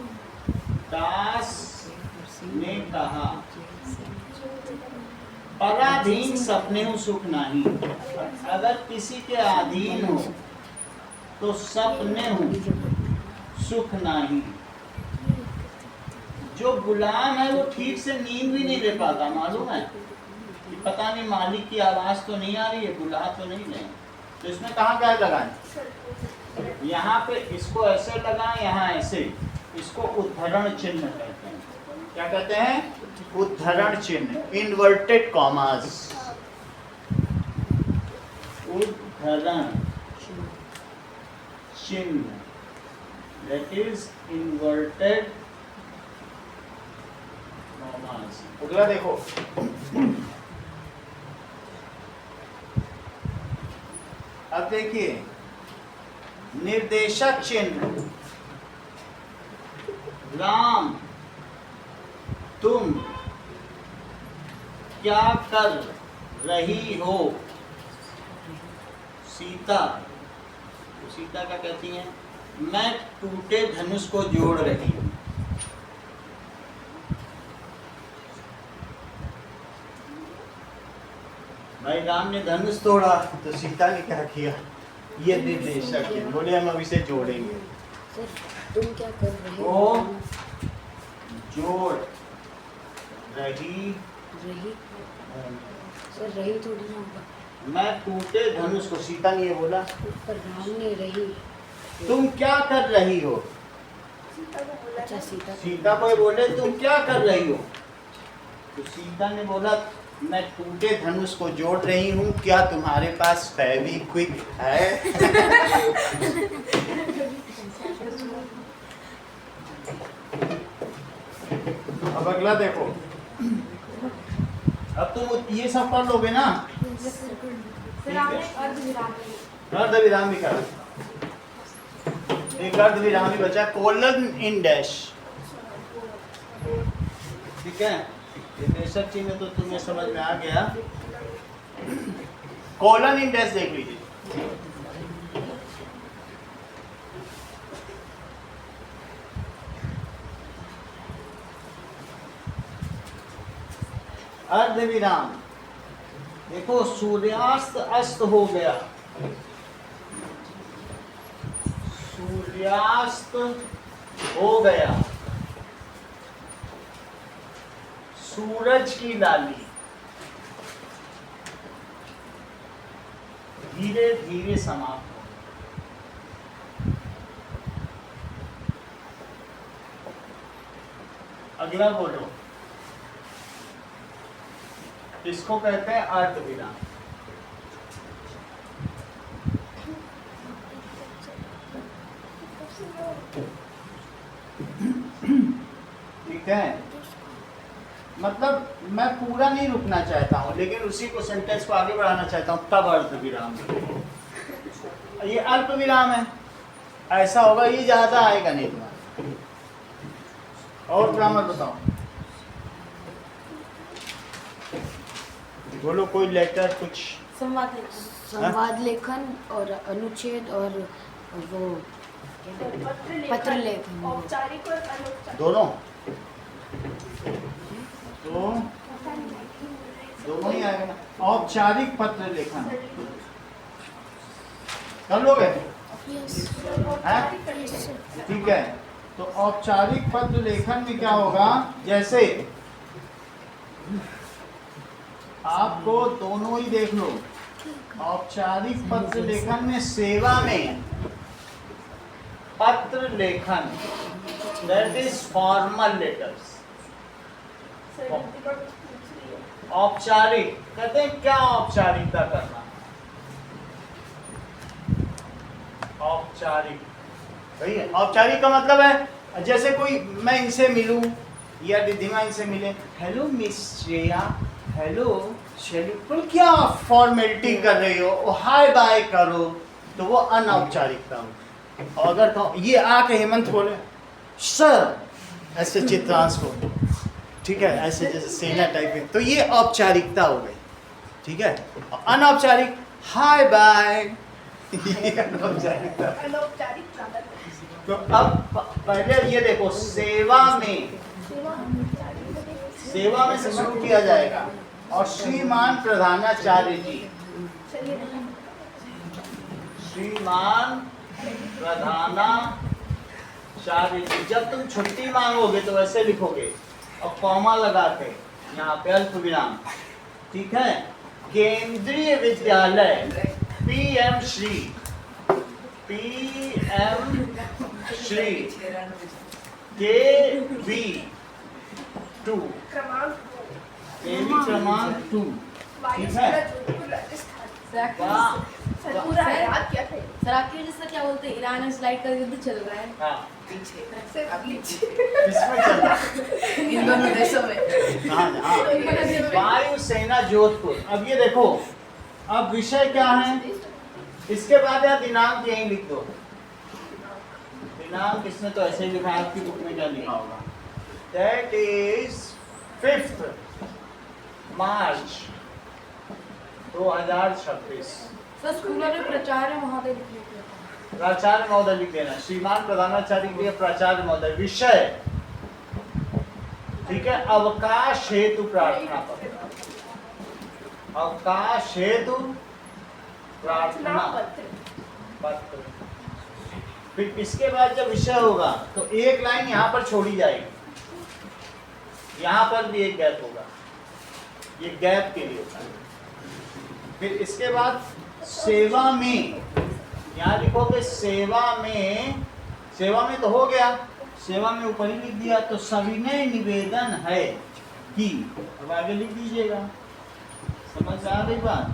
ने कहा, पराधीन सपने हो सुख नहीं। अगर किसी के अधीन हो तो सपने हो सुख नहीं। जो गुलाम है वो ठीक से नींद भी नहीं ले पाता, मालूम है? कि पता नहीं मालिक की आवाज तो नहीं आ रही है, बुला तो नहीं रहे। तो इसमें कहाँ क्या लगाएं? यहाँ पे इसको ऐसे लगाएं, यहाँ ऐसे। इसको उद्धरण चिन्ह कहते हैं। क्या कहते हैं? उद्धरण चिन्ह, इन्वर्टेड कॉमास। उद्धरण चिन्ह, दैट इज इन्वर्टेड अगला देखो, अब देखिए निर्देशक चिन्ह, राम तुम क्या कर रही हो? सीता, तो सीता क्या कहती हैं? मैं टूटे धनुष को जोड़ रही हूं। भाई राम ने धनुष तोड़ा तो सीता ने क्या किया? ये निर्देशक है, बोले हम अब इसे जोड़ेंगे। सर तुम क्या कर रहे वो हो? जोड़ रही रही सर, रही थोड़ी ना होगा। मैं टूटे धनुष को, सीता ने ये बोला। पर राम ने रही। तुम क्या कर रही हो? अच्छा सीता सीता को बोले तुम क्या कर रही हो? तो सीता ने बोला मैं टूटे धनुष को जोड़ रही हूँ, क्या तुम्हारे पास फेविक्विक है? अब अगला देखो, अब तुम ये सब कर लोगे ना? अर्ध विराम भी करा, एक अर्ध विराम भी बचा, कोलन इन डैश। ठीक है, निर्देशक चिन्ह तो तुम्हें समझ में आ गया। कोलन इन डैश देख लीजिए। अर्ध विराम देखो, सूर्यास्त अस्त हो गया, सूर्यास्त हो गया, सूरज की लाली धीरे धीरे समाप्त हो। अगला बोलो, इसको कहते हैं अर्ध विराम। ठीक है, मतलब मैं पूरा नहीं रुकना चाहता हूं, लेकिन उसी को सेंटेंस को आगे बढ़ाना चाहता हूं, तब अर्ध विराम। ये अल्प विराम है, ऐसा होगा, ये ज्यादा आएगा नहीं तुम्हारा। और ग्रामर बताओ, बोलो कोई लेटर कुछ। संवाद लेखन और अनुच्छेद और वो पत्र लेखन, औपचारिक और अनौपचारिक दोनों, तो दोनों ही आएगा ना। औपचारिक पत्र लेखन कर लोगे? ठीक है, तो औपचारिक पत्र लेखन में क्या होगा, जैसे आपको दोनों ही देख लो। औपचारिक पत्र लेखन में सेवा में पत्र लेखन, दैट इज फॉर्मल लेटर्स। औपचारिक कहते हैं क्या औपचारिकता करना, औपचारिक सही है। औपचारिक का मतलब है जैसे कोई, मैं इनसे मिलूं या रिद्धिमा इनसे मिले, हेलो मिस श्रेया, हेलो शैली, तो क्या फॉर्मेलिटी कर रही हो, हाय बाय करो, तो वो अनौपचारिकता हो। और अगर कहो ये आके हेमंत बोले सर, ऐसे चित्रांश को, ठीक है, ऐसे जैसे सेना टाइप में, तो ये औपचारिकता हो गई। ठीक है, अनौपचारिक हाय बाय, ये अनौपचारिकता। तो अब पहले ये देखो, सेवा में, सेवा में से शुरू किया जाएगा। और श्रीमान प्रधानाचार्य जी, श्रीमान प्रधानाचार्य जी, जब तुम छुट्टी मांगोगे तो वैसे लिखोगे और कॉमा लगा के यहाँ पे अल्प विराम। ठीक है, केंद्रीय विद्यालय PM Shri, PM Shri KV2, क्रमांक 2। ठीक है, द्राक्य जैसा क्या बोलते हैं, ईरान और इजराइल का युद्ध चल रहा है हाँ पीछे किसमें चल रहा है? इन दोनों देशों में। हाँ हाँ वायुसेना जोधपुर। अब ये देखो, अब विषय क्या है, इसके बाद यार दिनांक यहीं लिख दो। दिनांक इसमें तो ऐसे ही लिखा है, आपकी बुक में क्या लिखा होगा, दैट इज 5 मार्च 2026। सर स्कूलों में प्रचार है वहाँ पे लिखने के लिए। प्राचार्य महोदय लिख देना, श्रीमान प्रधानाचार्य के लिए प्राचार्य महोदय। विषय ठीक है, अवकाश हेतु प्रार्थना पत्र, अवकाश हेतु प्रार्थना पत्र। फिर इसके बाद जब विषय होगा तो एक लाइन यहाँ पर छोड़ी जाएगी, यहाँ पर भी एक गैप होगा, ये गैप के लिए होता है। फिर इसके बाद सेवा में, यहाँ लिखोगे सेवा में तो हो गया, सेवा में ऊपर ही लिख दिया, तो सविनय निवेदन है कि, अब आगे लिख दीजिएगा। समझ आ गई बात?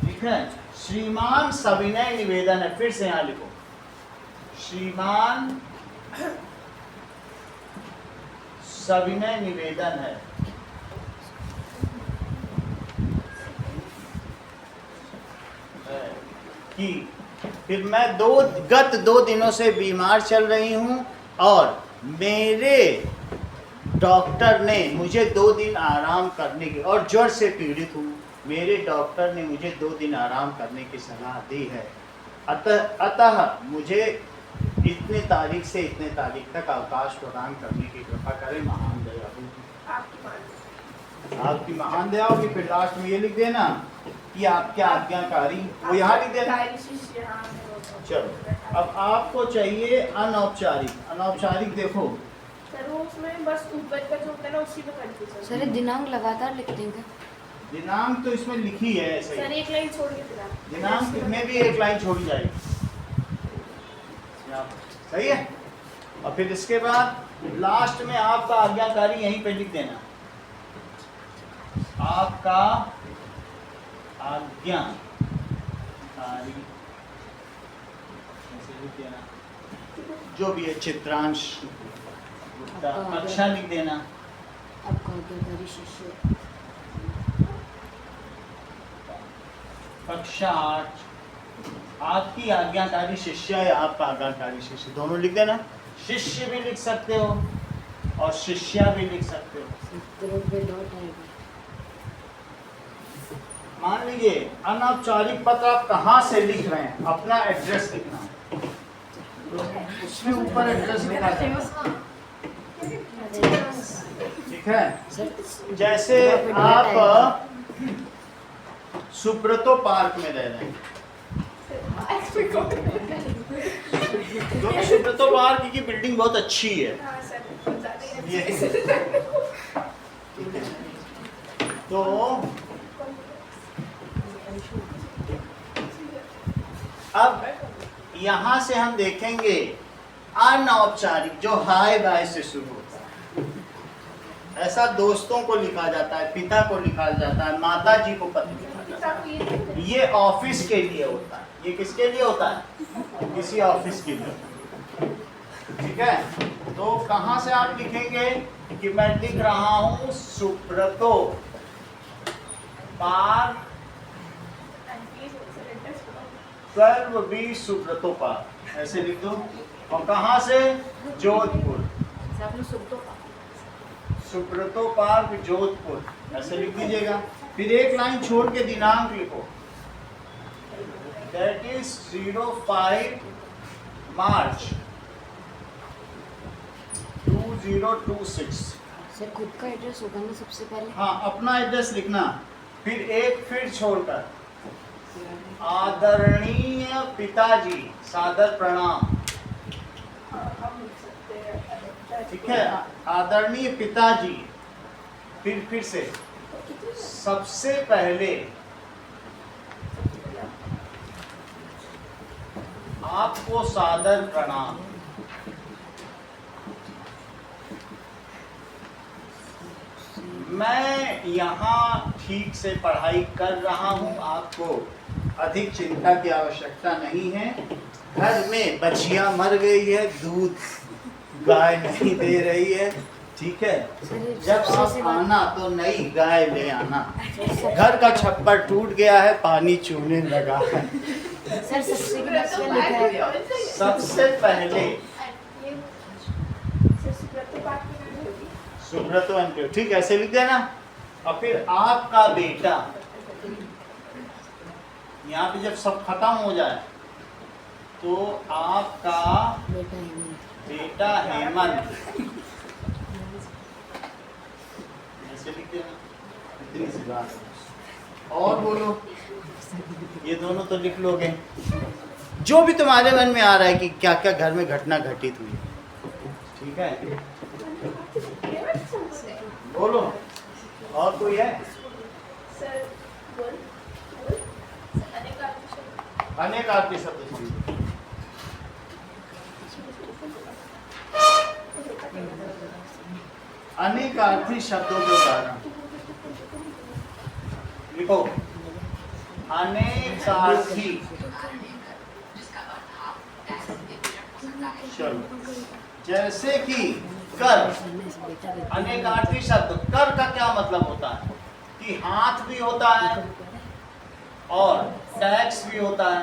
ठीक है, श्रीमान सविनय निवेदन है, फिर से यहाँ लिखो श्रीमान सविनय निवेदन है कि फिर मैं गत 2 दिनों से बीमार चल रही हूँ और मेरे डॉक्टर ने मुझे 2 दिन आराम करने की, और ज्वर से पीड़ित हूँ, मेरे डॉक्टर ने मुझे 2 दिन आराम करने की सलाह दी है। अतः मुझे इतने तारीख से इतने तारीख तक अवकाश प्रदान करने की कृपा करें, महान दया होगी। आपकी महान दया होगी। फिर लास्ट में ये लिख देना कि आपके आज्ञाकारी, वो यहाँ लिख देना। चलो, अब आपको चाहिए अनौपचारिक। अनौपचारिक देखो सर वो उसमें बस ऊपर का जो होता है ना उसी में कंफ्यूजन। सर ये दिनांक लगातार लिख देंगे? दिनांक तो इसमें लिखी है ऐसे ही। सर एक लाइन छोड़ के दिनांक में भी एक लाइन छोड़ी जाएगी, सही है। और फिर इसके बाद लास्ट में आपका आज्ञाकारी यहीं पे लिख देना, आपका आज्ञाकारी ऐसे लिख देना, जो भी है चित्रांश गुप्ता, कक्षा लिख देना। आपका आज्ञाकारी शिष्य कक्षा 8, आपकी आज्ञाकारी शिष्य या आपका आज्ञाकारी शिष्य, दोनों लिख देना। शिष्य भी लिख सकते हो और शिष्या भी लिख सकते हो। मान लीजिए अनौपचारिक पत्र आप कहाँ से लिख रहे हैं, अपना एड्रेस लिखना, तो उसके ऊपर एड्रेस लिखा जाएगा। ठीक है, जैसे आप सुब्रतो पार्क में रह रहे हैं, क्योंकि सुब्रतो पार्क की बिल्डिंग बहुत अच्छी है। ये ठीक है, तो अब यहाँ से हम देखेंगे अनौपचारिक, जो हाय बाय से शुरू होता है। ऐसा दोस्तों को लिखा जाता है, पिता को लिखा जाता है, माता जी को पत्र लिखा जाता है। ये ऑफिस के लिए होता है। ये किसके लिए होता है? किसी ऑफिस के लिए। ठीक है, तो कहाँ से आप लिखेंगे कि मैं लिख रहा हूँ Subroto park 12B Subroto park, ऐसे लिख दो। और कहाँ से? जोधपुर, सुब्रतो पार्क जोधपुर, ऐसे लिख दीजिएगा। फिर एक लाइन छोड़ के दिनांक लिखो, दैट इज 05 मार्च 2026। सर खुद का एड्रेस होगा ना सबसे पहले? हाँ, अपना एड्रेस लिखना। फिर छोड़कर आदरणीय पिताजी, सादर प्रणाम। ठीक है, आदरणीय पिताजी। फिर से सबसे पहले आपको सादर प्रणाम। मैं यहाँ ठीक से पढ़ाई कर रहा हूँ, आपको अधिक चिंता की आवश्यकता नहीं है। घर में बछिया मर गई है, दूध गाय नहीं दे रही है, ठीक है। जब आप आना तो नई गाय ले आना। घर का छप्पर टूट गया है, पानी चूने लगा है। सर सबसे लिखा है सबसे पहले ये सुब्रत पाठ की नानी होगी। सुब्रत अंत्य, ठीक है, ऐसे लिख देना। और फिर आपका बेटा, यहाँ पे जब सब खत्म हो जाए तो आपका बेटा हेमंत, ऐसे लिख देना। इतनी सी बात है। और बोलो, ये दोनों तो लिख लोगे। जो भी तुम्हारे मन में आ रहा है कि क्या क्या घर में घटना घटित हुई, ठीक है, बोलो। और कोई है? सर बोल बोल। अनेकार्थी शब्द। अनेकार्थी शब्द समझो। अनेकार्थी शब्दों के उदाहरण लिखो। अनेकार्थी, चलो, जैसे कि कर। अनेकार्थी शब्द, कर का क्या मतलब होता है कि हाथ भी होता है और टैक्स भी होता है।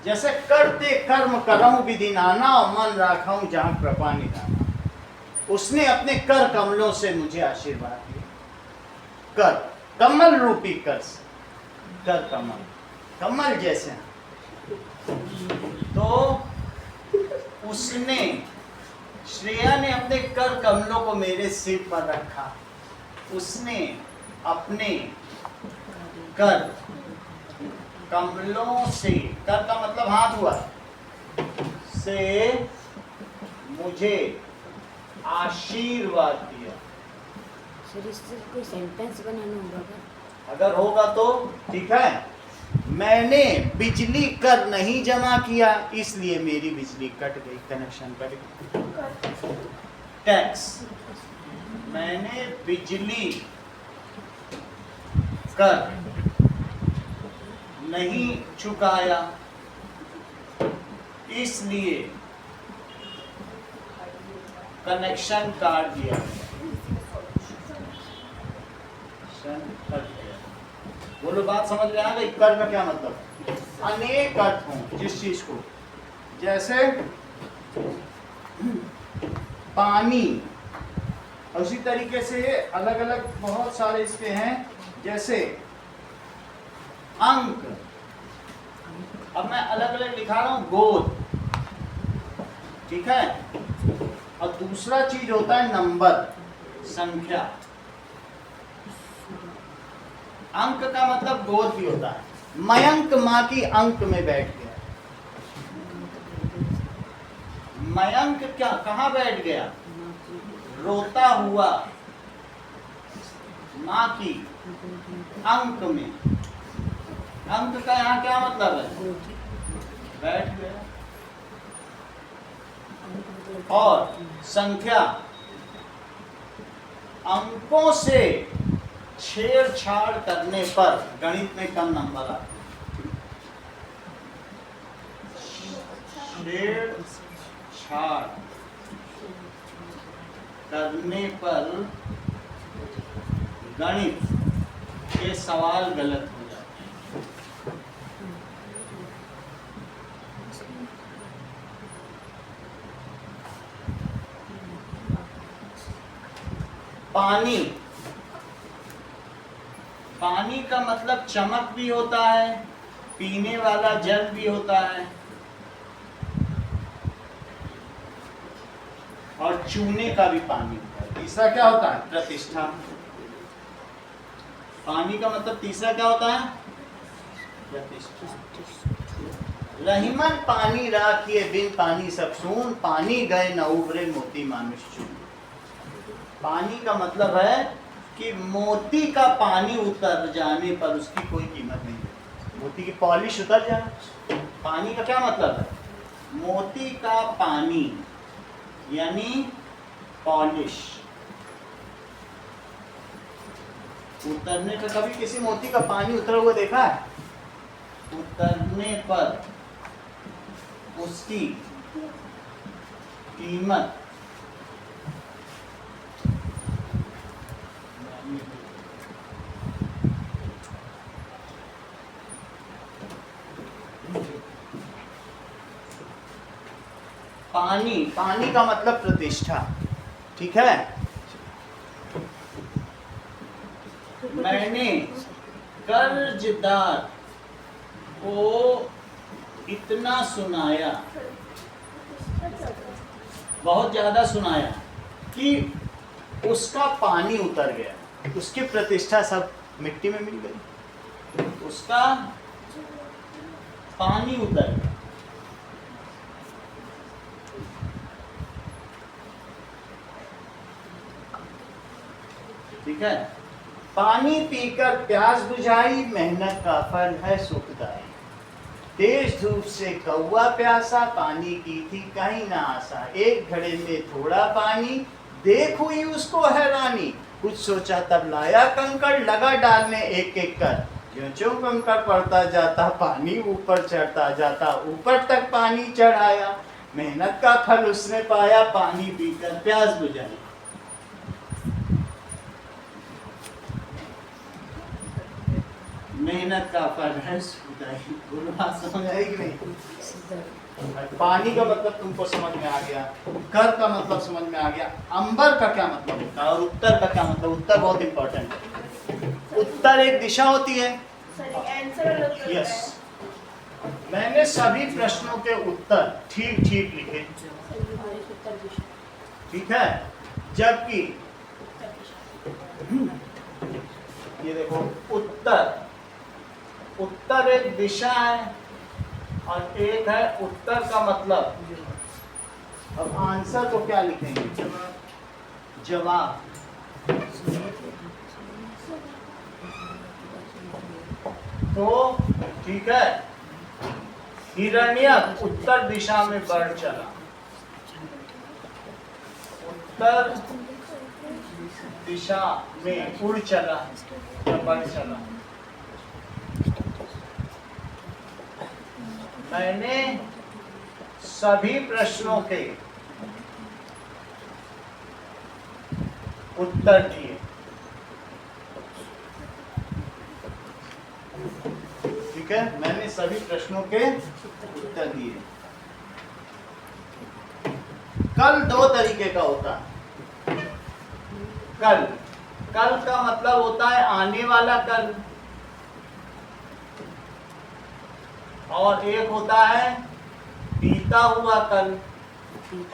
जैसे करते कर्म करऊं विधि नाना, और मन राखाऊं जहां कृपा निधाना। उसने अपने कर कमलों से मुझे आशीर्वाद दिया। कर, कमल रूपी कर, कर कमल, कमल जैसे। तो उसने, श्रेया ने अपने कर कमलों को मेरे सिर पर रखा। उसने अपने कर कमलों से, कर का मतलब हाथ हुआ, से मुझे आशीर्वाद दिया। सर इससे कोई सेंटेंस बनाना होगा क्या? अगर होगा तो ठीक है। मैंने बिजली कर नहीं जमा किया, इसलिए मेरी बिजली कट गई, कनेक्शन कट गई। टैक्स, मैंने बिजली कर नहीं चुकाया, इसलिए कनेक्शन काट दिया। बोलो, बात समझ में आ गई? कर का क्या मतलब? अनेक अर्थ हों जिस चीज को, जैसे पानी, उसी तरीके से अलग अलग बहुत सारे इसके हैं। जैसे अंक, अब मैं अलग अलग लिखा रहा हूं, गोद, ठीक है। और दूसरा चीज होता है नंबर, संख्या। अंक का मतलब गोद भी होता है। मयंक माँ की अंक में बैठ गया। मयंक क्या, कहाँ बैठ गया? रोता हुआ माँ की अंक में। अंक का यहाँ क्या मतलब है? बैठ गया। और संख्या, अंकों से छेड़छाड़ करने पर गणित में कम नंबर आते हैं। छेड़छाड़ करने पर गणित के सवाल गलत हो जाते हैं। पानी, पानी का मतलब चमक भी होता है, पीने वाला जल भी होता है, और चूने का भी पानी होता है। तीसरा क्या होता है? प्रतिष्ठा। पानी का मतलब तीसरा क्या होता है? प्रतिष्ठा। रहीमन पानी राखिए बिन पानी सब सून, पानी गए न उभरे मोती मानुष चून। पानी का मतलब है कि मोती का पानी उतर जाने पर उसकी कोई कीमत नहीं है। मोती की पॉलिश उतर जाए। पानी का क्या मतलब है? मोती का पानी यानी पॉलिश उतरने का। कभी किसी मोती का पानी उतरा हुआ देखा है? उतरने पर उसकी कीमत पानी, पानी का मतलब प्रतिष्ठा, ठीक है। मैंने कर्जदार को इतना सुनाया, बहुत ज्यादा सुनाया कि उसका पानी उतर गया, उसकी प्रतिष्ठा सब मिट्टी में मिल गई, उसका पानी उतर गया। ठीक है। पानी पीकर प्यास बुझाई, मेहनत का फल है सुखदाई। तेज धूप से कौवा प्यासा, पानी की थी कहीं ना आशा। एक घड़े में थोड़ा पानी, देख हुई उसको हैरानी। कुछ सोचा तब लाया कंकड़, लगा डालने एक एक कर। ज्यों कंकड़ पड़ता जाता, पानी ऊपर चढ़ता जाता। ऊपर तक पानी चढ़ाया, मेहनत का फल उसने पाया। पानी पीकर प्यास बुझाई। मेहनत का फल है सुखदाई। गुरु बात समझ आई कि नहीं? पानी का मतलब तुमको समझ में आ गया, कर का मतलब समझ में आ गया, अंबर का क्या मतलब होता है और उत्तर का क्या मतलब। उत्तर बहुत इंपॉर्टेंट है। उत्तर एक दिशा होती है। यस, मैंने सभी प्रश्नों के उत्तर ठीक ठीक लिखे, ठीक है। जबकि ये देखो, उत्तर, उत्तर एक दिशा है और एक है उत्तर का मतलब। अब आंसर को क्या लिखेंगे? जवाब। तो ठीक है, हिरण्यक उत्तर दिशा में बढ़ चला, उत्तर दिशा में उड़ चला या बढ़ चला। मैंने सभी प्रश्नों के उत्तर दिए, ठीक है। मैंने सभी प्रश्नों के उत्तर दिए। कल दो तरीके का होता है। कल, कल का मतलब होता है आने वाला कल, और एक होता है बीता हुआ कल,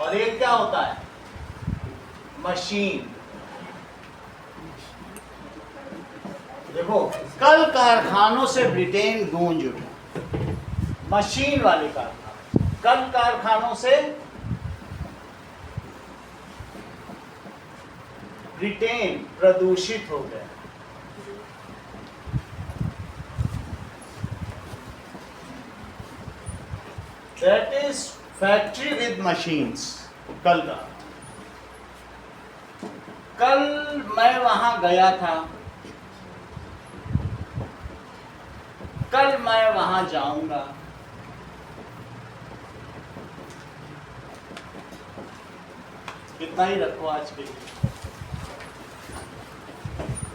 और एक क्या होता है? मशीन। देखो, कल कारखानों से ब्रिटेन गूंज उठा, मशीन वाले कारखाने। कल कारखानों से ब्रिटेन प्रदूषित हो गया। That is factory with machines। कल का, कल मैं वहां गया था, कल मैं वहां जाऊंगा। कितना ही रखो आज के लिए।